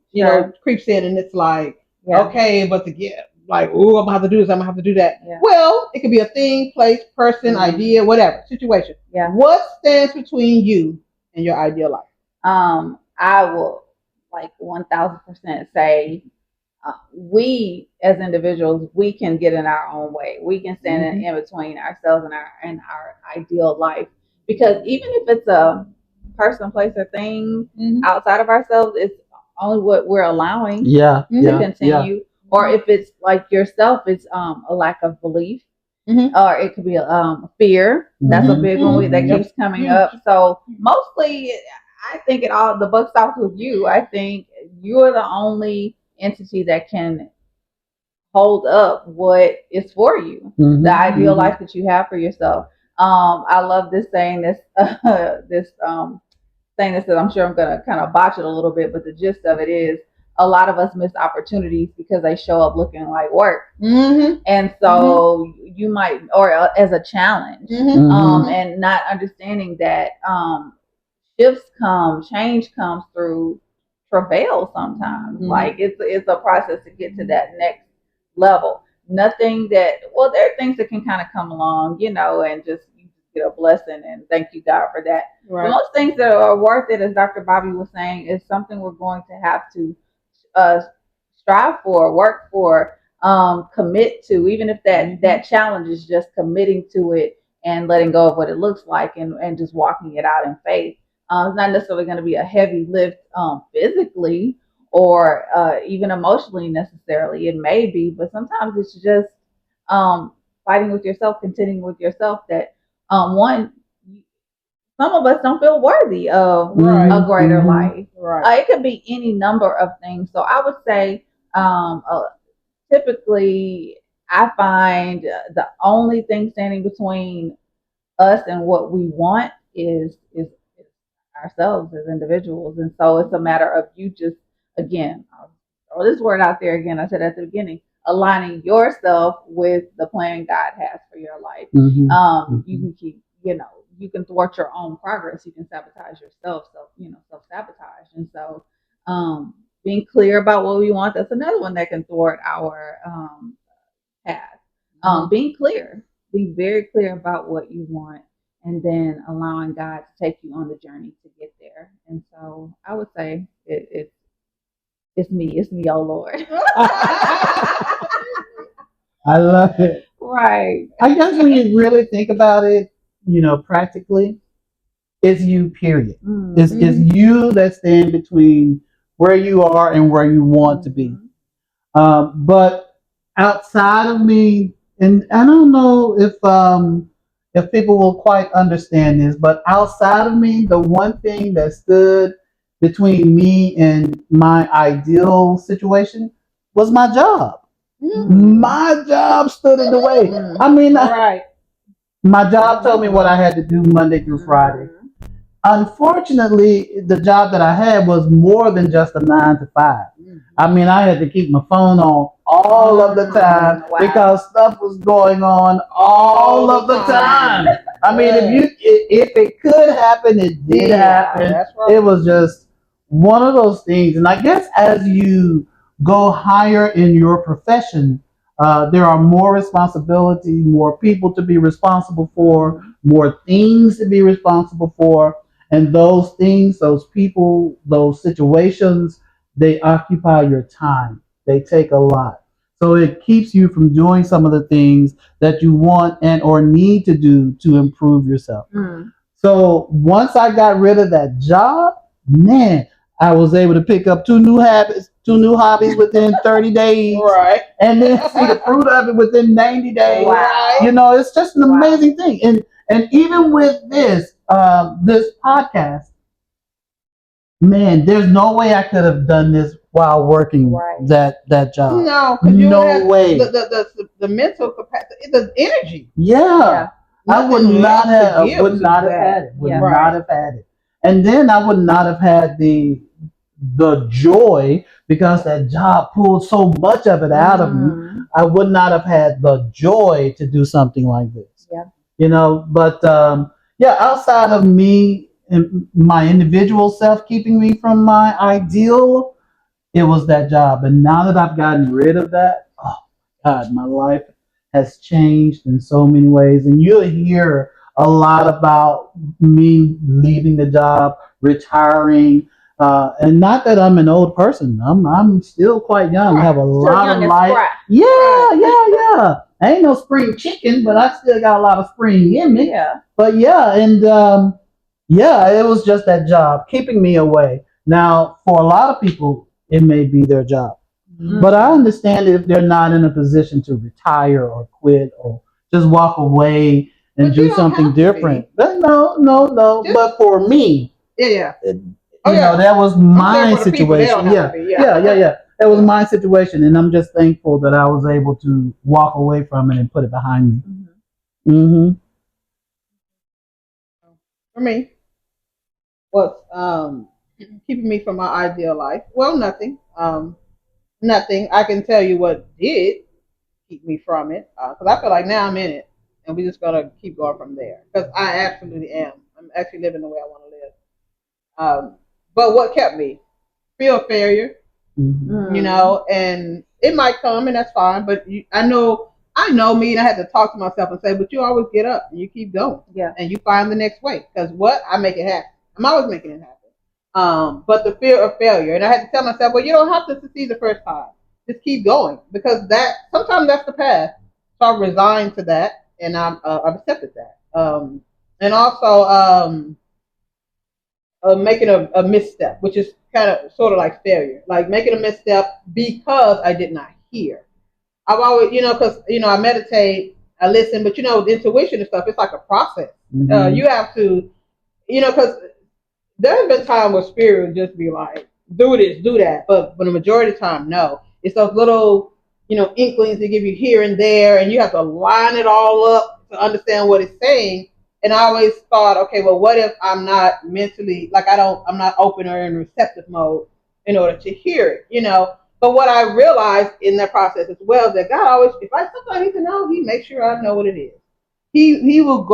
creeps in, and it's like, okay, but to get like, oh, I'm gonna have to do this, I'm gonna have to do that. Yeah. Well, it could be a thing, place, person, idea, whatever, situation. Yeah. What stands between you and your ideal life? I will 1,000% say we as individuals, we can get in our own way. We can stand in between ourselves and our ideal life. Because even if it's a person, place, or thing outside of ourselves, it's only what we're allowing to continue. Yeah. Or if it's like yourself, it's a lack of belief. or it could be fear. That's a big one that keeps coming up. So mostly, I think it all the buck stops with you. I think you're the only entity that can hold up what is for you, the ideal life that you have for yourself. I love this saying, this saying that says, I'm sure I'm gonna kind of botch it a little bit, but the gist of it is a lot of us miss opportunities because they show up looking like work. And so you might, or as a challenge, and not understanding that shifts come, change comes through travail sometimes. Like it's a process to get to that next level. Nothing that, well, there are things that can kind of come along, and just you just get a blessing and thank you God for that. But most things that are worth it, as Dr. Bobby was saying, is something we're going to have to strive for, work for, commit to, even if that challenge is just committing to it and letting go of what it looks like, and just walking it out in faith. It's not necessarily going to be a heavy lift physically or even emotionally necessarily. It may be, but sometimes it's just fighting with yourself, contending with yourself that one, some of us don't feel worthy of a greater life. It could be any number of things. So I would say typically I find the only thing standing between us and what we want is ourselves as individuals. And so it's a matter of you just, again, I'll throw this word out there again, I said at the beginning, aligning yourself with the plan God has for your life. You can keep, you can thwart your own progress. You can sabotage yourself, self-sabotage. And so being clear about what we want, that's another one that can thwart our path. Being clear, being very clear about what you want, and then allowing God to take you on the journey to get there. And so I would say it's me, oh Lord. I love it. Right. I guess when you really think about it, practically, it's you, period. It's you that stand between where you are and where you want to be. But outside of me, and I don't know if people will quite understand this, but outside of me, the one thing that stood between me and my ideal situation was my job. My job stood in the way. I mean, my job told me what I had to do Monday through Friday. Unfortunately, the job that I had was more than just a 9 to 5. I mean, I had to keep my phone on all of the time because stuff was going on all of the time. I mean, if it could happen, it did happen. It was just one of those things. And I guess as you go higher in your profession, there are more responsibility, more people to be responsible for, more things to be responsible for. And those things, those people, those situations, they occupy your time. They take a lot. So it keeps you from doing some of the things that you want and or need to do to improve yourself. So once I got rid of that job, man, I was able to pick up two new hobbies within 30 days. And then see the fruit of it within 90 days. It's just an amazing thing. And even with this podcast, man, there's no way I could have done this while working that job. No way. The mental capacity, the energy. Yeah. I would not have had it. Not have had it. And then I would not have had the joy, because that job pulled so much of it out of me. I would not have had the joy to do something like this. But outside of me and my individual self keeping me from my ideal, it was that job. And now that I've gotten rid of that, oh God, my life has changed in so many ways. And you'll hear a lot about me leaving the job, retiring. And not that I'm an old person. I'm still quite young. I have a lot of life. Yeah. I ain't no spring chicken, but I still got a lot of spring in me. But it was just that job keeping me away. Now, for a lot of people, it may be their job. But I understand if they're not in a position to retire or quit or just walk away and But you do don't something have to different. be. But no. Just- But for me, Yeah. you know, that was I'm my saying for the people, they don't situation. have to be. Yeah. That was Yeah. my situation, and I'm just thankful that I was able to walk away from it and put it behind me. Mm-hmm. For me, what's keeping me from my ideal life? Well, nothing. Nothing. I can tell you what did keep me from it, because I feel like now I'm in it, and we're just gonna keep going from there. Because I absolutely am. I'm actually living the way I want to live. But what kept me? Fear of failure, Mm-hmm. you know, and it might come, and that's fine. But I know me, and I had to talk to myself and say, but you always get up and you keep going, Yeah. and you find the next way. Because what I make it happen. I'm always making it happen. But the fear of failure, and I had to tell myself, well, you don't have to succeed the first time. Just keep going, because that sometimes that's the path. So I resigned to that, and I've accepted that. And also making a misstep, which is kind of sort of like failure, like making a misstep because I did not hear. I've always, because I meditate, I listen, but intuition and stuff, it's like a process. Mm-hmm. You have to, because there's been time where spirit would just be like, do this, do that, but for the majority of the time, no. It's those little, inklings they give you here and there, and you have to line it all up to understand what it's saying. And I always thought, okay, well, what if I'm not mentally, like I'm not open or in receptive mode in order to hear it. But what I realized in that process as well is that God always, if I sometimes need to know, He makes sure I know what it is. He will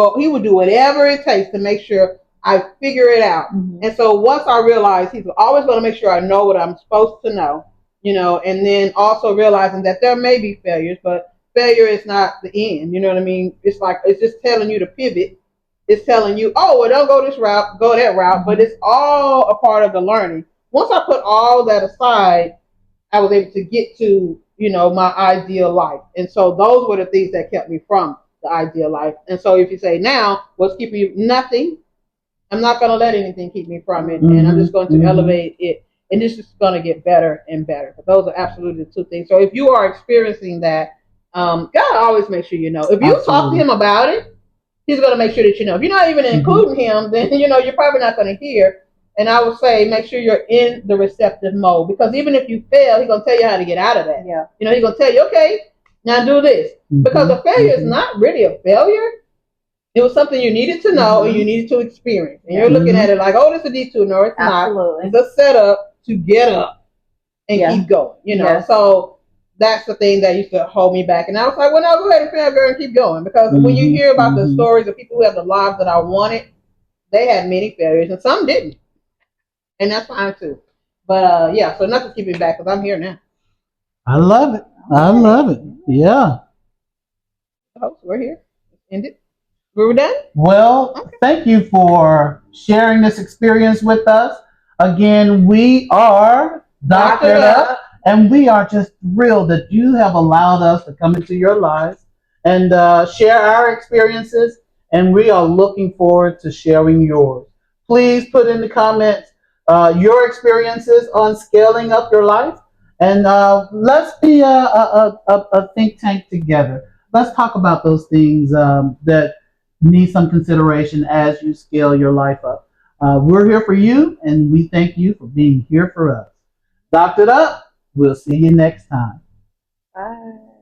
do whatever it takes to make sure I figure it out. Mm-hmm. And so once I realized He's always going to make sure I know what I'm supposed to know, and then also realizing that there may be failures, but failure is not the end. You know what I mean? It's like, it's just telling you to pivot. It's telling you, oh, well, don't go this route, go that route, Mm-hmm. but it's all a part of the learning. Once I put all that aside, I was able to get to, my ideal life. And so those were the things that kept me from the ideal life. And so if you say now, what's keeping you? Nothing. I'm not going to let anything keep me from it. Mm-hmm. And I'm just going to elevate it. And it's just going to get better and better. But those are absolutely the two things. So if you are experiencing that, God always makes sure you know. If you talk to Him about it, He's going to make sure that you know. If you're not even including Him, then, you're probably not going to hear. And I would say make sure you're in the receptive mode, because even if you fail, He's going to tell you how to get out of that. Yeah. He's going to tell you, okay, now do this. Because a failure is not really a failure. It was something you needed to know and you needed to experience. And you're looking at it like, oh, this is a detour. No, it's Absolutely. not. It's a setup to get up and keep going. Yes. So that's the thing that used to hold me back. And I was like, well, no, go ahead and fail, girl, and keep going. Because when you hear about the stories of people who have the lives that I wanted, they had many failures and some didn't. And that's fine too. But yeah, so nothing's keeping me back because I'm here now. I love it. I love it. Yeah. So we're here. Ended. We were done? Well, thank you for sharing this experience with us. Again, we are Doctored Up, and we are just thrilled that you have allowed us to come into your lives and share our experiences, and we are looking forward to sharing yours. Please put in the comments your experiences on scaling up your life, and let's be a think tank together. Let's talk about those things that need some consideration as you scale your life up. We're here for you, and we thank you for being here for us. Doctored Up, we'll see you next time. Bye.